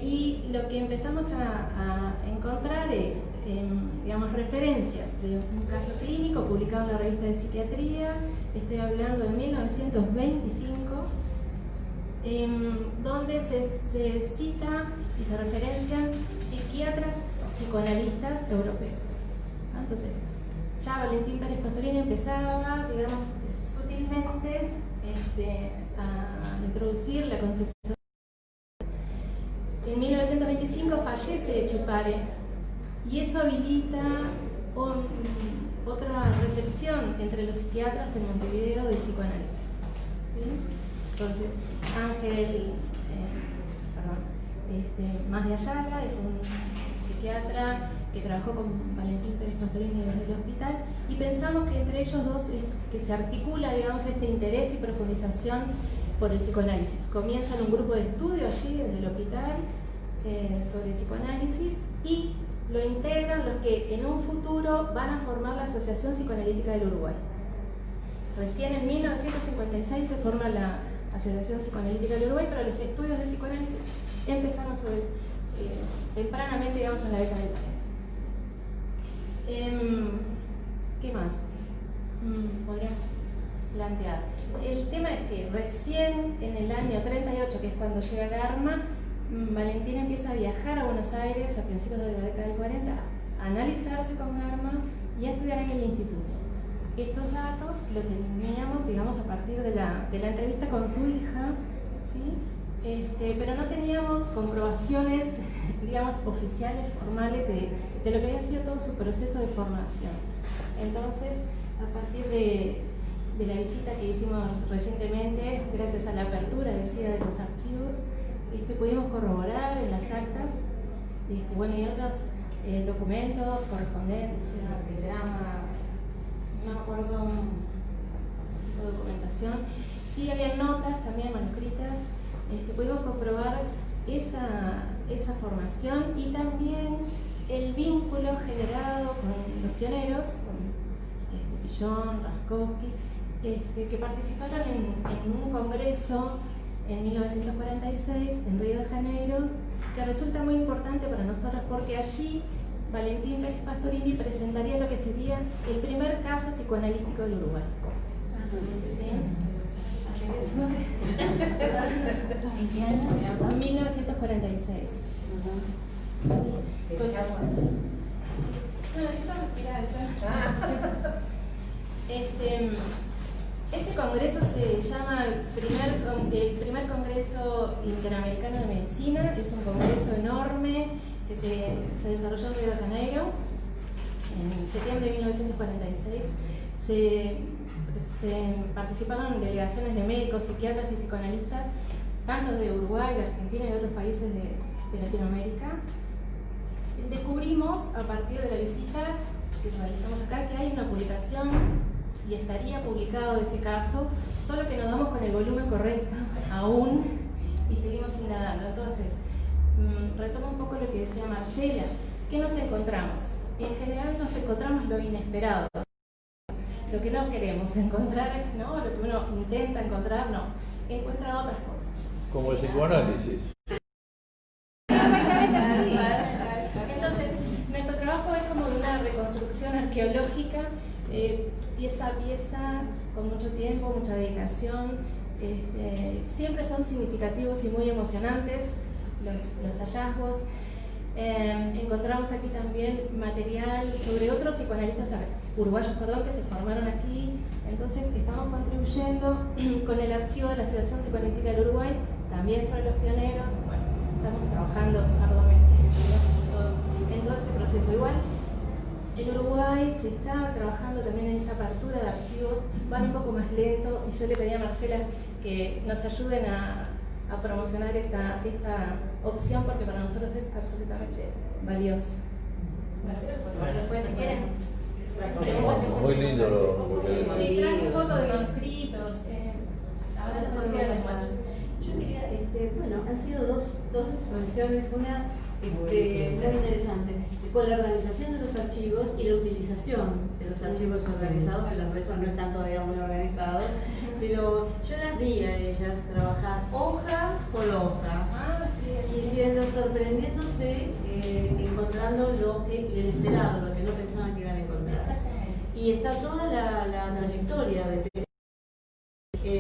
Y lo que empezamos a encontrar es, digamos, referencias de un caso clínico publicado en la revista de psiquiatría, estoy hablando de 1925, donde se cita y se referencian psiquiatras psicoanalistas europeos. Entonces, ya Valentín Pérez Pastorini empezaba, digamos, sutilmente a introducir la concepción. En 1925 fallece Echepare y eso habilita otra recepción entre los psiquiatras en Montevideo del psicoanálisis. ¿Sí? Entonces, Ángel Más de Ayala es un psiquiatra que trabajó con Valentín Pérez Pastorini desde el hospital, y pensamos que entre ellos dos que se articula, digamos, este interés y profundización por el psicoanálisis. Comienzan un grupo de estudio allí en el hospital sobre psicoanálisis y lo integran los que en un futuro van a formar la Asociación Psicoanalítica del Uruguay. Recién en 1956 se forma la Asociación Psicoanalítica del Uruguay, pero los estudios de psicoanálisis empezaron tempranamente, digamos, en la década del 40. ¿Qué más podríamos plantear? El tema es que recién en el año 38, que es cuando llega Garma, Valentín empieza a viajar a Buenos Aires a principios de la década del 40, a analizarse con Garma y a estudiar en el instituto. Estos datos los teníamos, digamos, a partir de la entrevista con su hija, ¿sí? Pero no teníamos comprobaciones, digamos, oficiales, formales de lo que había sido todo su proceso de formación. Entonces, a partir de la visita que hicimos recientemente, gracias a la apertura, decía, de los archivos, pudimos corroborar en las actas, bueno, y otros documentos, correspondencia, telegramas, no me acuerdo, un tipo de documentación. Sí, había notas también manuscritas. Pudimos comprobar esa formación y también el vínculo generado con los pioneros, con Pillon, Raskowski, que participaron en un congreso en 1946 en Río de Janeiro, que resulta muy importante para nosotros porque allí Valentín Pérez Pastorini presentaría lo que sería el primer caso psicoanalítico del Uruguay. ¿Sí? 1946. Sí. Entonces, no, necesito respirar. Ese congreso se llama el primer Congreso Interamericano de Medicina. Es un congreso enorme que se desarrolló en Río de Janeiro en septiembre de 1946. Se participaron delegaciones de médicos, psiquiatras y psicoanalistas, tanto de Uruguay, de Argentina y de otros países de Latinoamérica. Descubrimos, a partir de la visita que realizamos acá, que hay una publicación y estaría publicado ese caso, solo que no damos con el volumen correcto aún y seguimos indagando. Entonces, retomo un poco lo que decía Marcela. ¿Qué nos encontramos? En general nos encontramos lo inesperado. lo que no queremos encontrar, ¿no? Lo que uno intenta encontrar, no, encuentra otras cosas. Como el psicoanálisis. Exactamente así. Entonces, nuestro trabajo es como de una reconstrucción arqueológica, pieza a pieza, con mucho tiempo, mucha dedicación. Siempre son significativos y muy emocionantes los hallazgos. Encontramos aquí también material sobre otros psicoanalistas uruguayos, que se formaron aquí. Entonces estamos contribuyendo con el archivo de la Asociación Psicoanalítica del Uruguay, también sobre los pioneros. Bueno, estamos trabajando arduamente en todo ese proceso. Igual, en Uruguay se está trabajando también en esta apertura de archivos, van un poco más lento, y yo le pedí a Marcela que nos ayuden a promocionar esta opción, porque para nosotros es absolutamente valiosa. Después, si quieren. Muy lindo lo que decís. Sí, traje fotos de manuscritos. Ahora después si quieren les muestro. Yo quería, bueno, han sido dos exposiciones, una muy interesante, con la organización de los archivos y la utilización de los archivos organizados, que los restos no están todavía muy organizados, pero yo las vi a ellas trabajar hoja por hoja, sorprendiéndose, encontrando lo inesperado, lo que no pensaban que iban a encontrar. Y está toda la trayectoria de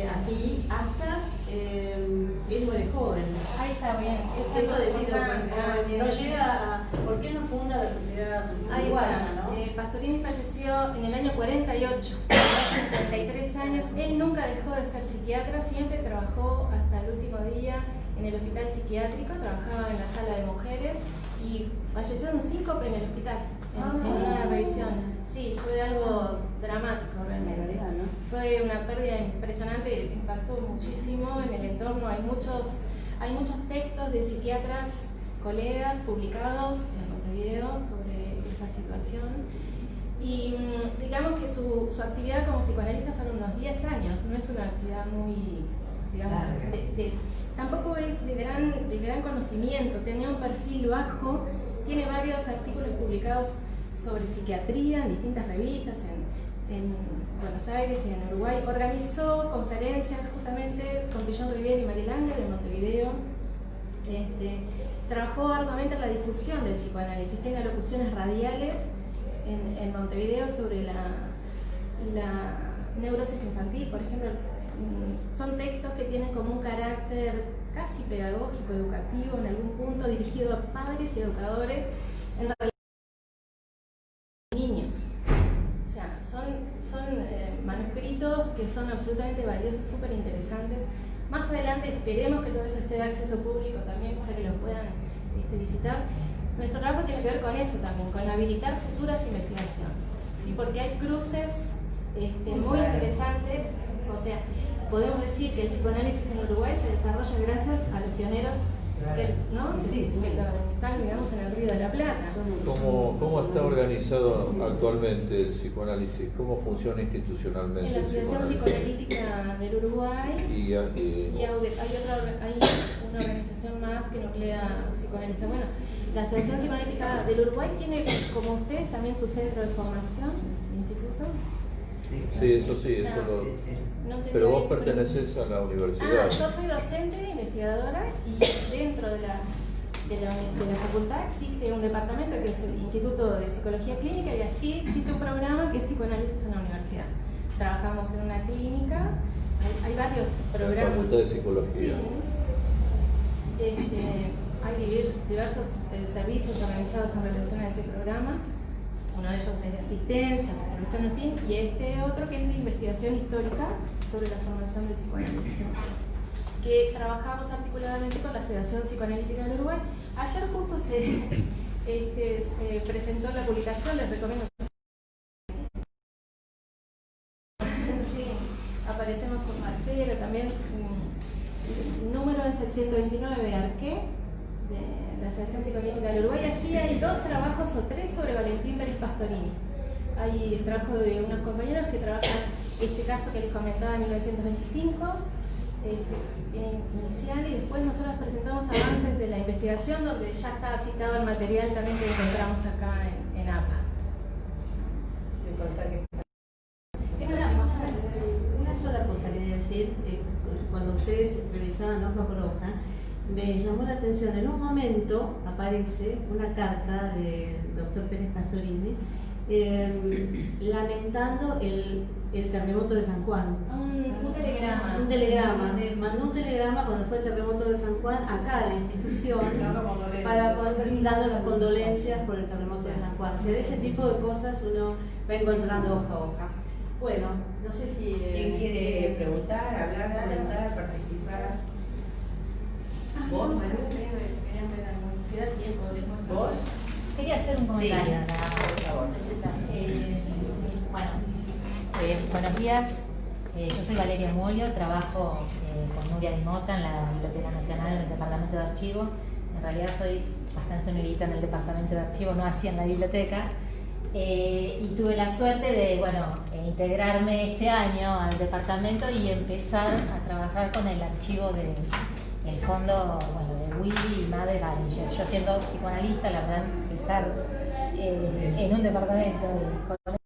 aquí hasta él muere joven. Ahí está bien. Esto decirlo, no llega a, ¿por qué no funda la sociedad uruguaya? ¿No? Pastorini falleció en el año 48, hace 73 años. Él nunca dejó de ser psiquiatra, siempre trabajó hasta el último día en el hospital psiquiátrico, trabajaba en la sala de mujeres y falleció de un síncope en el hospital, en una revisión. Sí, fue algo dramático realmente. Fue una pérdida impresionante, impactó muchísimo en el entorno. Hay muchos textos de psiquiatras, colegas, publicados en Montevideo sobre esa situación. Y digamos que su actividad como psicoanalista fueron unos 10 años, no es una actividad muy, digamos, tampoco es de gran conocimiento, tenía un perfil bajo, tiene varios artículos publicados sobre psiquiatría en distintas revistas en Buenos Aires y en Uruguay. Organizó conferencias justamente con Pillon Rivière y Marie Langer en Montevideo. Trabajó arduamente en la difusión del psicoanálisis, tiene locuciones radiales en Montevideo sobre la neurosis infantil, por ejemplo. Son textos que tienen como un carácter casi pedagógico, educativo en algún punto, dirigido a padres y educadores, en realidad niños. O sea, son manuscritos que son absolutamente valiosos, súper interesantes. Más adelante esperemos que todo eso esté de acceso público también para que lo puedan visitar. Nuestro trabajo tiene que ver con eso también, con habilitar futuras investigaciones, ¿sí? Porque hay cruces muy interesantes. O sea, podemos decir que el psicoanálisis en Uruguay se desarrolla gracias a los pioneros que están, digamos, en el Río de la Plata. ¿Cómo está organizado actualmente el psicoanálisis? ¿Cómo funciona institucionalmente? En la Asociación Psicoanalítica del Uruguay y hay una organización más que nuclea psicoanalistas. Bueno, la Asociación Psicoanalítica del Uruguay tiene, como ustedes, también su centro de formación, el instituto. Sí, eso sí, eso lo... No pero vos perteneces a la universidad. Yo soy docente, investigadora, y dentro de la facultad existe un departamento que es el Instituto de Psicología Clínica, y allí existe un programa que es psicoanálisis en la universidad. Trabajamos en una clínica, hay varios programas. La Facultad de Psicología. Sí. Hay diversos servicios organizados en relación a ese programa. Uno de ellos es de asistencia, supervisión, en fin, y este otro que es de investigación histórica sobre la formación del psicoanálisis, que trabajamos articuladamente con la Asociación Psicoanalítica del Uruguay. Ayer justo se presentó la publicación, les recomiendo. Sí, aparecemos con Marcelo, también el número es el 129 Arqué, de la Asociación Psicoanalítica del Uruguay. Allí hay 2 trabajos o 3 sobre Valentín Pérez Pastorini. Hay el trabajo de unos compañeros que trabajan este caso que les comentaba en 1925, inicial, y después nosotros presentamos avances de la investigación donde ya está citado el material también que encontramos acá en APA. revisaban hoja por hoja, me llamó la atención. En un momento aparece una carta del doctor Pérez Pastorini lamentando el terremoto de San Juan. Un telegrama. Un telegrama. Mandó un telegrama cuando fue el terremoto de San Juan acá a la institución para brindando las condolencias por el terremoto de San Juan. O sea, de ese tipo de cosas uno va encontrando hoja a hoja. Bueno, no sé si... ¿Quién quiere preguntar, hablar, comentar, participar? ¿Vos? ¿Vos? Quería hacer un comentario. Sí. Por favor. Buenos días. Yo soy Valeria Molio, trabajo con Nuria Di Mota en la Biblioteca Nacional, en el Departamento de Archivo. En realidad soy bastante nuevita en el Departamento de Archivo, no así en la biblioteca. Y tuve la suerte de integrarme este año al departamento y empezar a trabajar con el archivo del fondo de Willy y Made Ballinger. Yo siendo psicoanalista, la verdad, empezar en un departamento con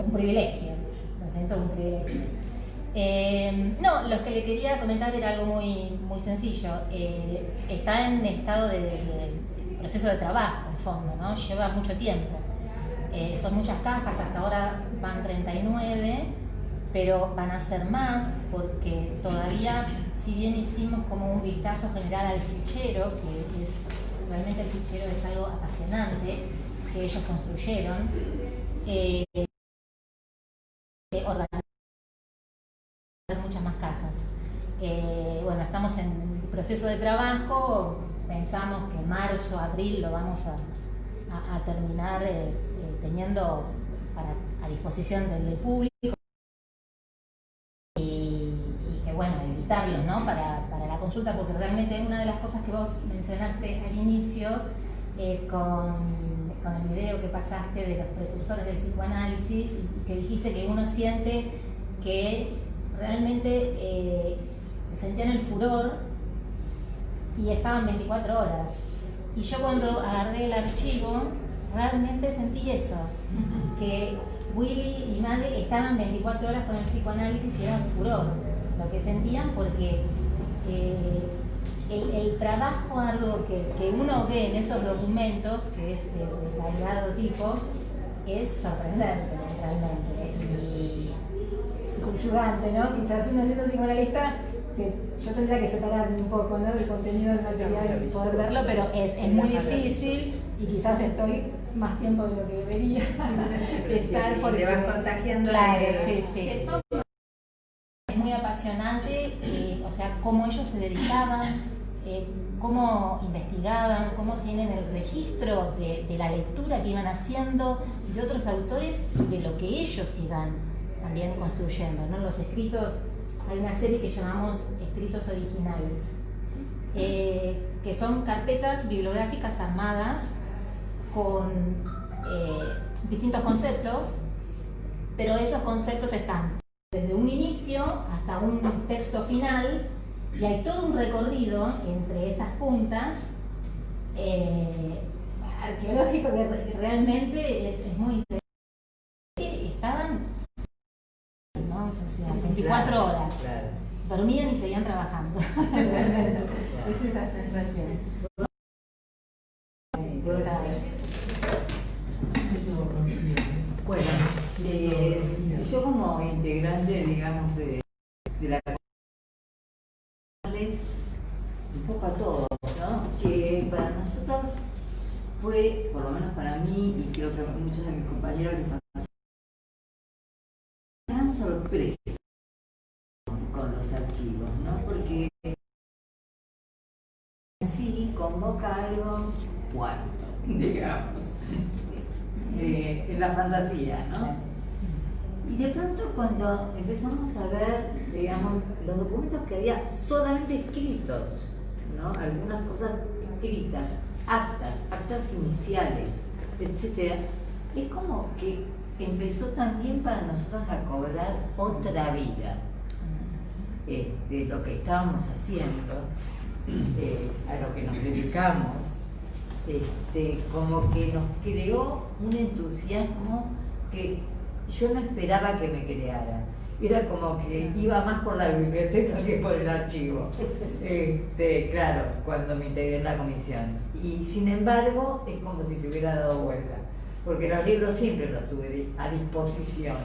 un privilegio, lo siento, un privilegio. No, lo que le quería comentar era algo muy sencillo. Está en estado de proceso de trabajo, el fondo, ¿no? Lleva mucho tiempo. Son muchas cajas, hasta ahora van 39, pero van a ser más porque todavía, si bien hicimos como un vistazo general al fichero, que es realmente el fichero es algo apasionante que ellos construyeron, organizar muchas más cajas. Bueno, estamos en proceso de trabajo, pensamos que en marzo, abril lo vamos a terminar teniendo a disposición del público y que bueno, invitarlos, ¿no? para la consulta, porque realmente una de las cosas que vos mencionaste al inicio con el video que pasaste de los precursores del psicoanálisis, y que dijiste que uno siente que realmente sentían el furor y estaban 24 horas. Y yo cuando agarré el archivo, realmente sentí eso, que Willy y Made estaban 24 horas con el psicoanálisis y era un furor lo que sentían, porque el trabajo arduo que uno ve en esos documentos, que es de variado tipo, es sorprendente realmente y subyugante, ¿no? Quizás uno siendo psicoanalista, yo tendría que separar un poco, ¿no?, el contenido del material y poder verlo, pero es muy difícil y quizás estoy más tiempo de lo que debería estar. Porque te vas contagiando. Claro, sí. Es muy apasionante, o sea, cómo ellos se dedicaban, cómo investigaban, cómo tienen el registro de la lectura que iban haciendo de otros autores, de lo que ellos iban también construyendo, ¿no? Los escritos, hay una serie que llamamos escritos originales, que son carpetas bibliográficas armadas con distintos conceptos, pero esos conceptos están desde un inicio hasta un texto final, y hay todo un recorrido entre esas puntas arqueológico que realmente es muy interesante. Estaban, ¿no? O sea, 24 horas. Claro. Dormían y seguían trabajando. Es esa sensación. Bueno, yo como integrante, digamos, de la un poco a todos, ¿no? Que para nosotros fue, por lo menos para mí, y creo que a muchos de mis compañeros les pasó, una gran sorpresa con los archivos, ¿no? Porque sí convoca algo cuarto, digamos, en la fantasía, ¿no? Y de pronto cuando empezamos a ver, digamos, los documentos que había solamente escritos, ¿no? Algunas cosas escritas, actas iniciales, etc. Es como que empezó también para nosotros a cobrar otra vida. Lo que estábamos haciendo, a lo que nos dedicamos, como que nos creó un entusiasmo que yo no esperaba que me creara. era como que iba más por la biblioteca que por el archivo. Claro, cuando me integré en la comisión. Y sin embargo, es como si se hubiera dado vuelta, porque los libros siempre los tuve a disposición.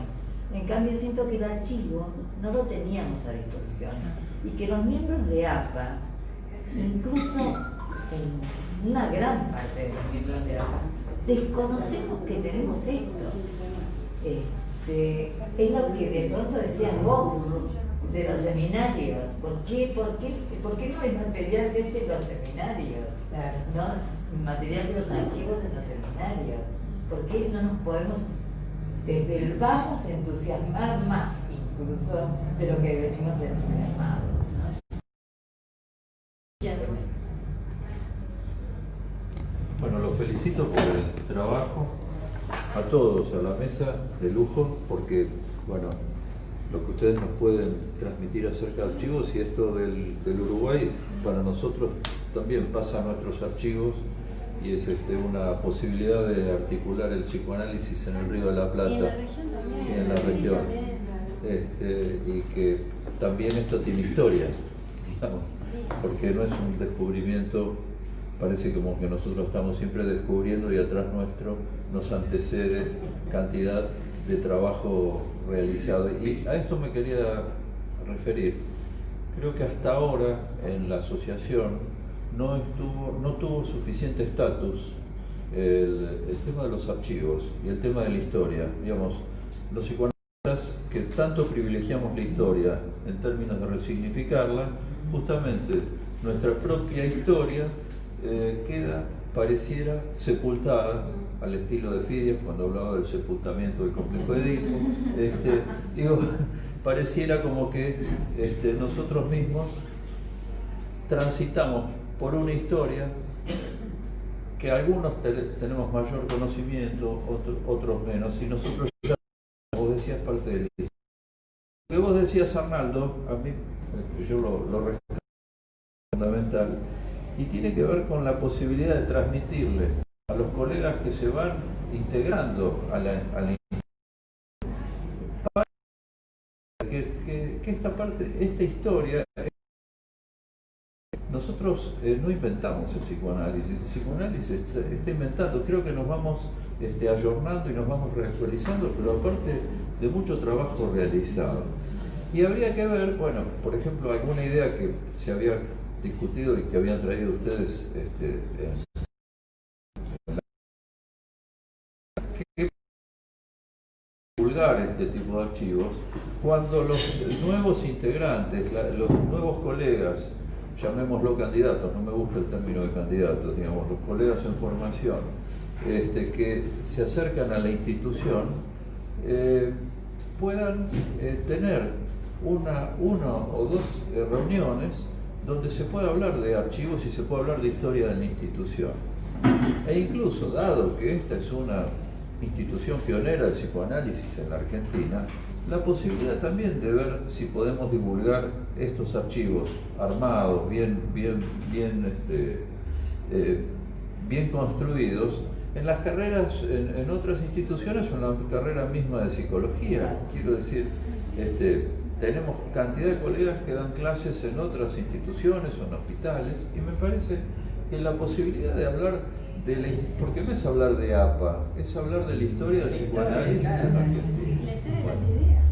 En cambio, siento que el archivo no lo teníamos a disposición y que los miembros de APA, incluso una gran parte de los miembros de APA, desconocemos que tenemos esto. Es lo que de pronto decías vos de los seminarios. ¿Por qué no hay material de en los seminarios? Claro. ¿No? Material de los archivos en los seminarios. ¿Por qué no nos podemos desde el vamos entusiasmar más incluso de lo que venimos entusiasmados, ¿no? Bueno, los felicito por el trabajo, a todos a la mesa de lujo, porque, bueno, lo que ustedes nos pueden transmitir acerca de archivos y esto del Uruguay, para nosotros también pasa a nuestros archivos y es una posibilidad de articular el psicoanálisis en el Río de la Plata y en la región también, y en la región. Y que también esto tiene historias, digamos, porque no es un descubrimiento, parece como que nosotros estamos siempre descubriendo y atrás nuestro nos antecede cantidad de trabajo realizado. Y a esto me quería referir. Creo que hasta ahora en la asociación no tuvo suficiente estatus el tema de los archivos y el tema de la historia. Digamos, los psicoanalistas que tanto privilegiamos la historia en términos de resignificarla, justamente nuestra propia historia pareciera sepultada, al estilo de Fidias cuando hablaba del sepultamiento del complejo de Edipo. Pareciera como que nosotros mismos transitamos por una historia que algunos tenemos mayor conocimiento, otros menos, y nosotros ya, como vos decías, parte de la historia. Lo que vos decías, Arnaldo, a mí yo lo respeto, fundamental, y tiene que ver con la posibilidad de transmitirle a los colegas que se van integrando a la que esta historia, nosotros no inventamos el psicoanálisis está inventando, creo que nos vamos ayornando y nos vamos reactualizando, pero aparte de mucho trabajo realizado. Y habría que ver, bueno, por ejemplo, alguna idea que se había discutido y que habían traído ustedes que divulgar este tipo de archivos cuando los nuevos integrantes, los nuevos colegas, llamémoslo candidatos, no me gusta el término de candidatos, digamos, los colegas en formación, que se acercan a la institución, puedan tener una o dos reuniones donde se pueda hablar de archivos y se pueda hablar de historia de la institución. E incluso, dado que esta es una institución pionera del psicoanálisis en la Argentina, la posibilidad también de ver si podemos divulgar estos archivos armados, bien construidos, en las carreras, en otras instituciones o en la carrera misma de psicología. Quiero decir, tenemos cantidad de colegas que dan clases en otras instituciones o en hospitales, y me parece que la posibilidad de hablar porque no es hablar de APA, es hablar de la historia del psicoanálisis en Argentina. La historia de las ideas.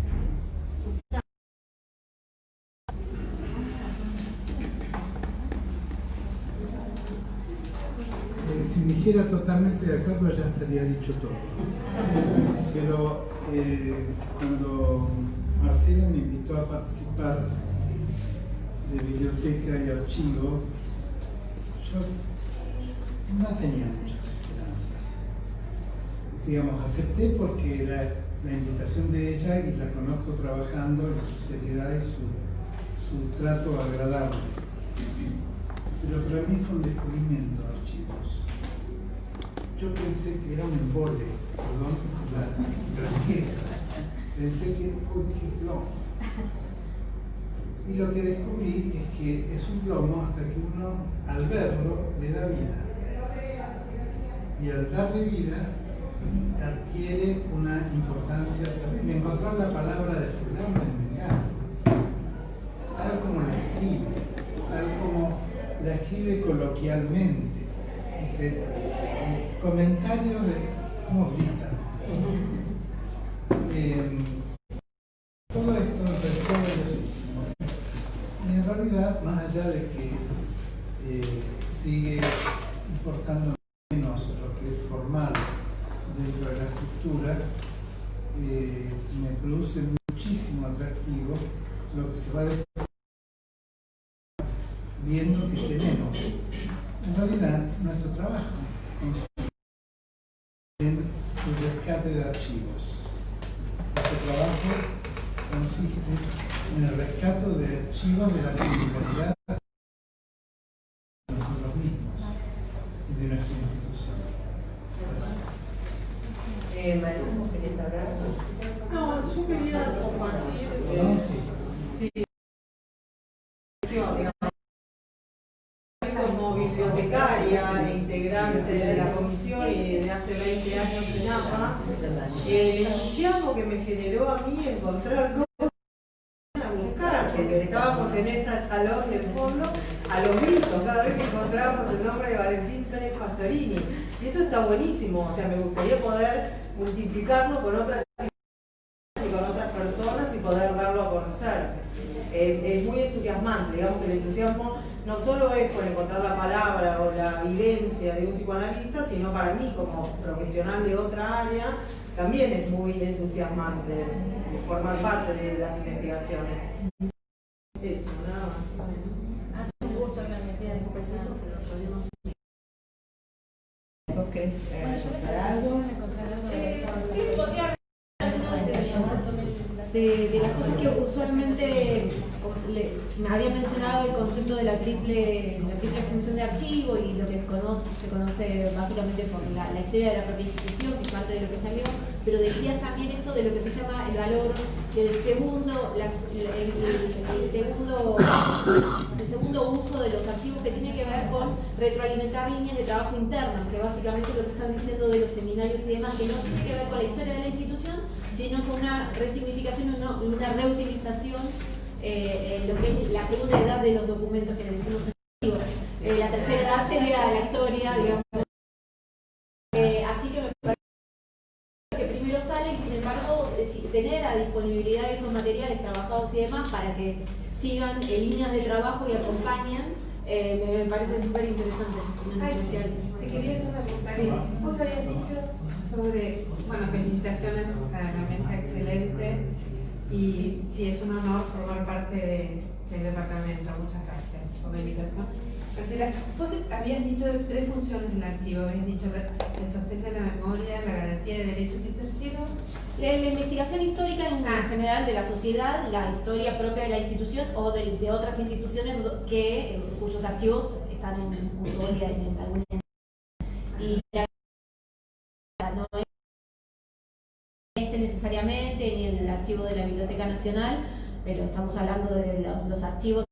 Si dijera totalmente de acuerdo ya estaría dicho todo. Pero cuando Marcela me invitó a participar de biblioteca y archivo, yo no tenía muchas esperanzas. Digamos, acepté porque era la invitación de ella y la conozco trabajando en su seriedad y su trato agradable. Pero para mí fue un descubrimiento de archivos. Yo pensé que era un embole, perdón la franqueza. Pensé que, uy, qué plomo. Y lo que descubrí es que es un plomo hasta que uno, al verlo, le da vida. Y al darle vida, adquiere una importancia también. Encontrar la palabra de fulano de mengano, tal como la escribe, tal como la escribe coloquialmente. Dice, comentario de cómo grita. Todo esto me pareció valiosísimo. Y en realidad, más allá de que sigue importando menos lo que es formal dentro de la estructura, me produce muchísimo atractivo lo que se va viendo que tenemos. En realidad, nuestro trabajo consiste en el rescate de archivos. Nuestro trabajo consiste en el rescate de archivos de la singularidad de nosotros mismos y de nuestra institución. María, ¿vos querés hablar? No, yo quería compartir como bibliotecaria e integrante de la comisión y de hace 20 años en APA, el entusiasmo que me generó a mí encontrar cosas a buscar, porque estábamos en ese salón del fondo a los gritos cada vez que encontrábamos el nombre de Valentín Pérez Pastorini. Y eso está buenísimo, o sea, me gustaría poder multiplicarlo con otras y con otras personas y poder darlo a conocer. Es muy entusiasmante, digamos que el entusiasmo no solo es por encontrar la palabra o la vivencia de un psicoanalista, sino para mí como profesional de otra área, también es muy entusiasmante formar parte de las investigaciones. Eso, nada más. Hace un gusto realmente de conversar, pero podemos... ¿Vos querés encontrar algo? Sí, podría de las cosas que usualmente me había mencionado el concepto de la triple función de archivo y lo que se conoce básicamente por la historia de la propia institución, que es parte de lo que salió, pero decías también esto de lo que se llama el valor del segundo uso de los archivos, que tiene que ver con retroalimentar líneas de trabajo internas, que básicamente lo que están diciendo de los seminarios y demás, que no tiene que ver con la historia de la institución, sino con una resignificación y una reutilización, lo que es la segunda edad de los documentos que le decimos archivos. La tercera edad sería la historia, digamos. Así que me parece que primero sale y sin embargo tener a disponibilidad esos materiales trabajados y demás para que sigan en líneas de trabajo y acompañen, me parece súper interesante. Te quería hacer una pregunta. Sí. Vos habías dicho sobre, bueno, felicitaciones a la mesa excelente y sí, es un honor formar parte del departamento. Muchas gracias por la invitación. Marcela, vos habías dicho 3 funciones del archivo, habías dicho el sostén de la memoria, la garantía de derechos y el tercero. La investigación histórica en general de la sociedad, la historia propia de la institución o de otras instituciones cuyos archivos están en custodia en alguna. Y no es necesariamente ni el archivo de la Biblioteca Nacional, pero estamos hablando de los archivos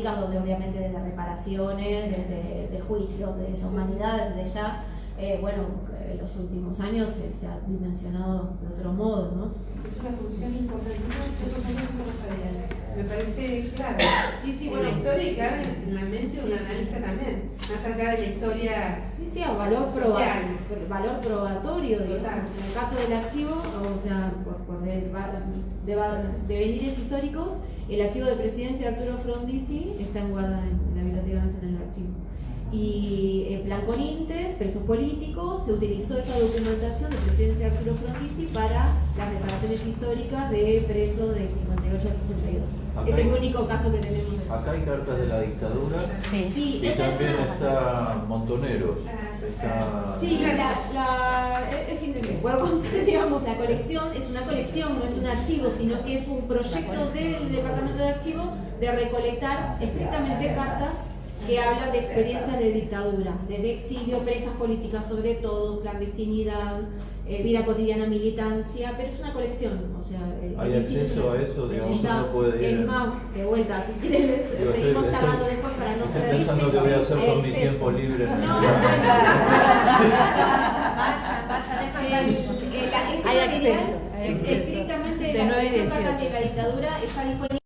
donde obviamente desde reparaciones, desde juicios de la humanidad, desde ya, en los últimos años se ha dimensionado de otro modo, ¿no? Es una función importantísima, yo no lo sabía. Me parece claro. Sí, bueno, la historia y claro en la mente de un analista también, más allá de la historia. Sí, a valor probatorio, digamos. En el caso del archivo, o sea, por devenires históricos, el archivo de presidencia de Arturo Frondizi está en guarda en la Biblioteca Nacional del Archivo. Y en plan con INTES, presos políticos, se utilizó esa documentación de presidencia de Arturo Frondizi para las reparaciones históricas de presos de 58 a 62. Es el único caso que tenemos. Acá hay cartas de la dictadura Sí, y también está Montoneros. Sí, es interesante. Puedo contar, digamos, la colección es una colección, no es un archivo, sino que es un proyecto del Departamento de Archivo de recolectar estrictamente cartas que hablan de experiencias de dictadura, desde exilio, presas políticas sobre todo, clandestinidad, vida cotidiana, militancia, pero es una colección, o sea... ¿Hay acceso a eso? Digamos, uno puede ir... Es más, de vuelta, si quieres, seguimos charlando después para no ser... Estoy pensando que voy a hacer con mi tiempo libre. No, Vaya, deja dictadura está disponible.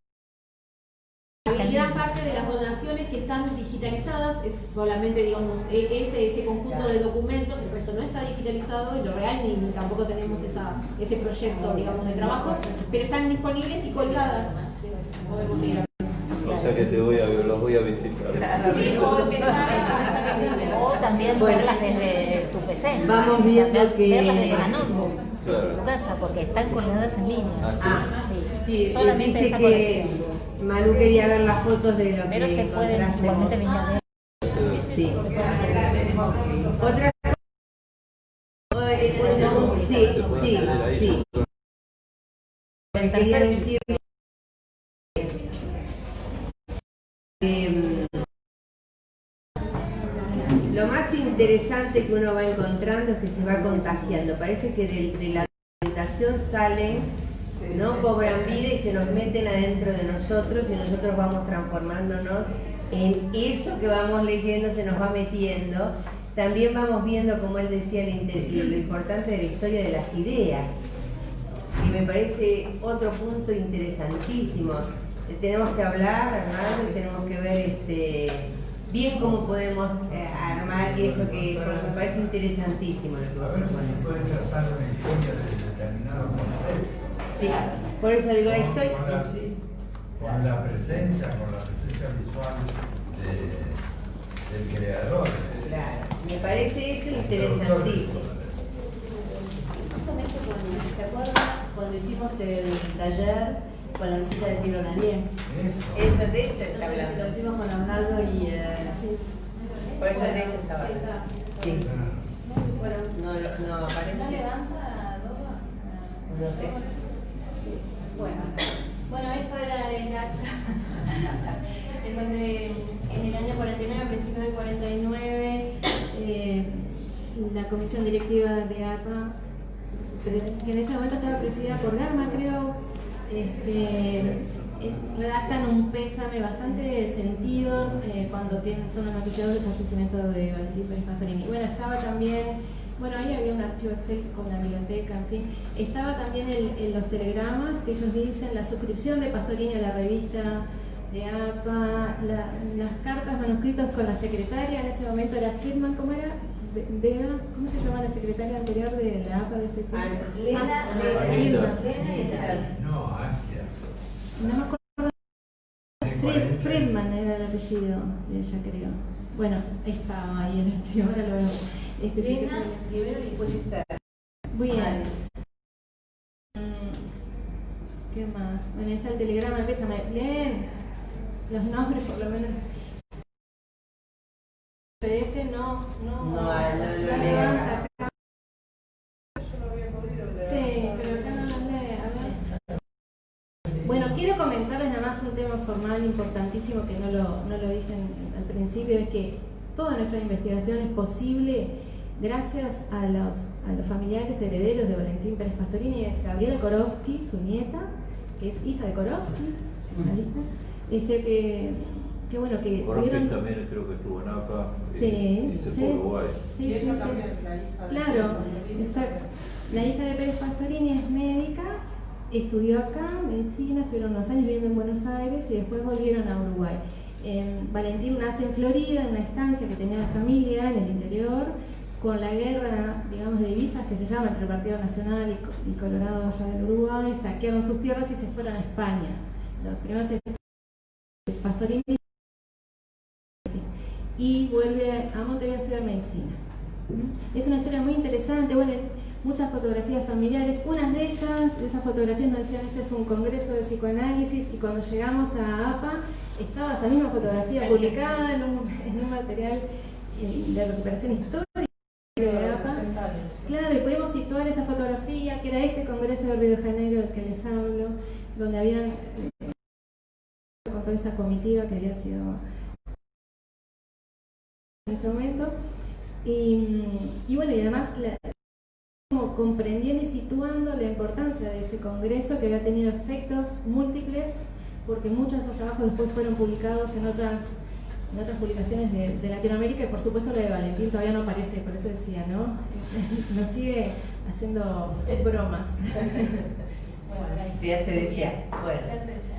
Gran parte de las donaciones que están digitalizadas es solamente, digamos, ese conjunto de documentos, el resto no está digitalizado y lo real ni tampoco tenemos ese proyecto, digamos, de trabajo, pero están disponibles y colgadas. Podemos ir a... O sea que los voy a visitar. Sí, o también verlas desde tu PC. Vamos viendo que... verlas desde la notebook, claro, tu casa, porque están colgadas en línea. Sí, solamente dice esa que colección. Manu quería ver las fotos de lo pero que se pueden igualmente venir a ver. Sí. Otra sí. Quería decir lo más interesante que uno va encontrando es que se va contagiando. Parece que de la documentación salen, ¿no? Cobran vida y se nos meten adentro de nosotros y nosotros vamos transformándonos en eso que vamos leyendo, se nos va metiendo. También vamos viendo, como él decía, lo importante de la historia de las ideas. Y me parece otro punto interesantísimo. Tenemos que hablar, Arnaldo, y tenemos que ver bien cómo podemos armar eso que me parece interesantísimo. A ver si se puede trazar una historia de determinado concepto. Sí, por eso digo la historia. Con la presencia visual del creador. Claro, me parece eso interesantísimo. Justamente ¿se acuerdan cuando hicimos el taller con la visita de Piero Lanier? Eso de eso está hablando. Lo hicimos con Arnaldo y por eso de eso estaba hablando. Sí. Bueno, no aparece. ¿No levanta, Dora? No sé. Bueno, esto era el acta en donde en el año 49, a principios del 49, la comisión directiva de APA, que en ese momento estaba presidida por Garma, creo, redactan un pésame bastante sentido cuando son los noticiados del fallecimiento de Valentín Pérez Pastorini. Bueno, estaba también... Bueno, ahí había un archivo Excel con la biblioteca, en fin. Estaba también en los telegramas que ellos dicen la suscripción de Pastorini a la revista de APA, las cartas manuscritos con la secretaria, en ese momento era Friedman, ¿cómo era? Vega, ¿cómo se llamaba la secretaria anterior de la APA de ese tiempo? Lena. No, Asia. No me acuerdo. Friedman era el apellido de ella, creo. Bueno, estaba ahí en el archivo, ahora lo vemos. Lena, Rivero y después está. Bien. ¿Qué más? Bueno, ahí está el telegrama, empieza a leer los nombres por lo menos. PDF no lo leo. Sí, pero acá no lo lee, a ver. Bueno, quiero comentarles nada más un tema formal importantísimo que no lo dije al principio, es que toda nuestra investigación es posible gracias a los familiares herederos de Valentín Pérez Pastorini. Es Gabriela Korowski, su nieta, que es hija de Korowski, psicoanalista, que bueno, que Korowski tuvieron... también creo que estuvo en APA Sí, y se fue a Uruguay. Sí, ella también, la hija de... Claro, exacto. La hija de Pérez Pastorini es médica, estudió acá medicina, estuvieron unos años viviendo en Buenos Aires y después volvieron a Uruguay. Valentín nace en Florida, en una estancia que tenía la familia en el interior, con la guerra, digamos, de divisas que se llama entre el Partido Nacional y Colorado allá del Uruguay, saquearon sus tierras y se fueron a España. Los primeros estudios de Pastorini y vuelve a Montevideo a estudiar medicina. Es una historia muy interesante, bueno, muchas fotografías familiares, unas de ellas, de esas fotografías nos decían, este es un congreso de psicoanálisis, y cuando llegamos a APA estaba esa misma fotografía publicada en un material de recuperación histórica de APA. Claro, y pudimos situar esa fotografía, que era este congreso de Río de Janeiro del que les hablo, donde habían con toda esa comitiva que había sido en ese momento. Y bueno, y además como comprendiendo y situando la importancia de ese congreso, que había tenido efectos múltiples, porque muchos de esos trabajos después fueron publicados en otras publicaciones de Latinoamérica, y por supuesto la de Valentín todavía no aparece, por eso decía, ¿no? Nos sigue haciendo bromas. Se hace desear. Bueno. Se hace desear.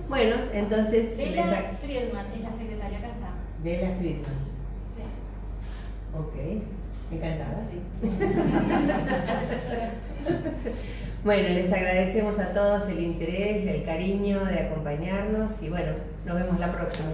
Bueno, entonces... Bela Friedman es la secretaria, acá está. Bela Friedman. Sí. Ok, encantada. Bueno, les agradecemos a todos el interés, el cariño de acompañarnos y bueno, nos vemos la próxima.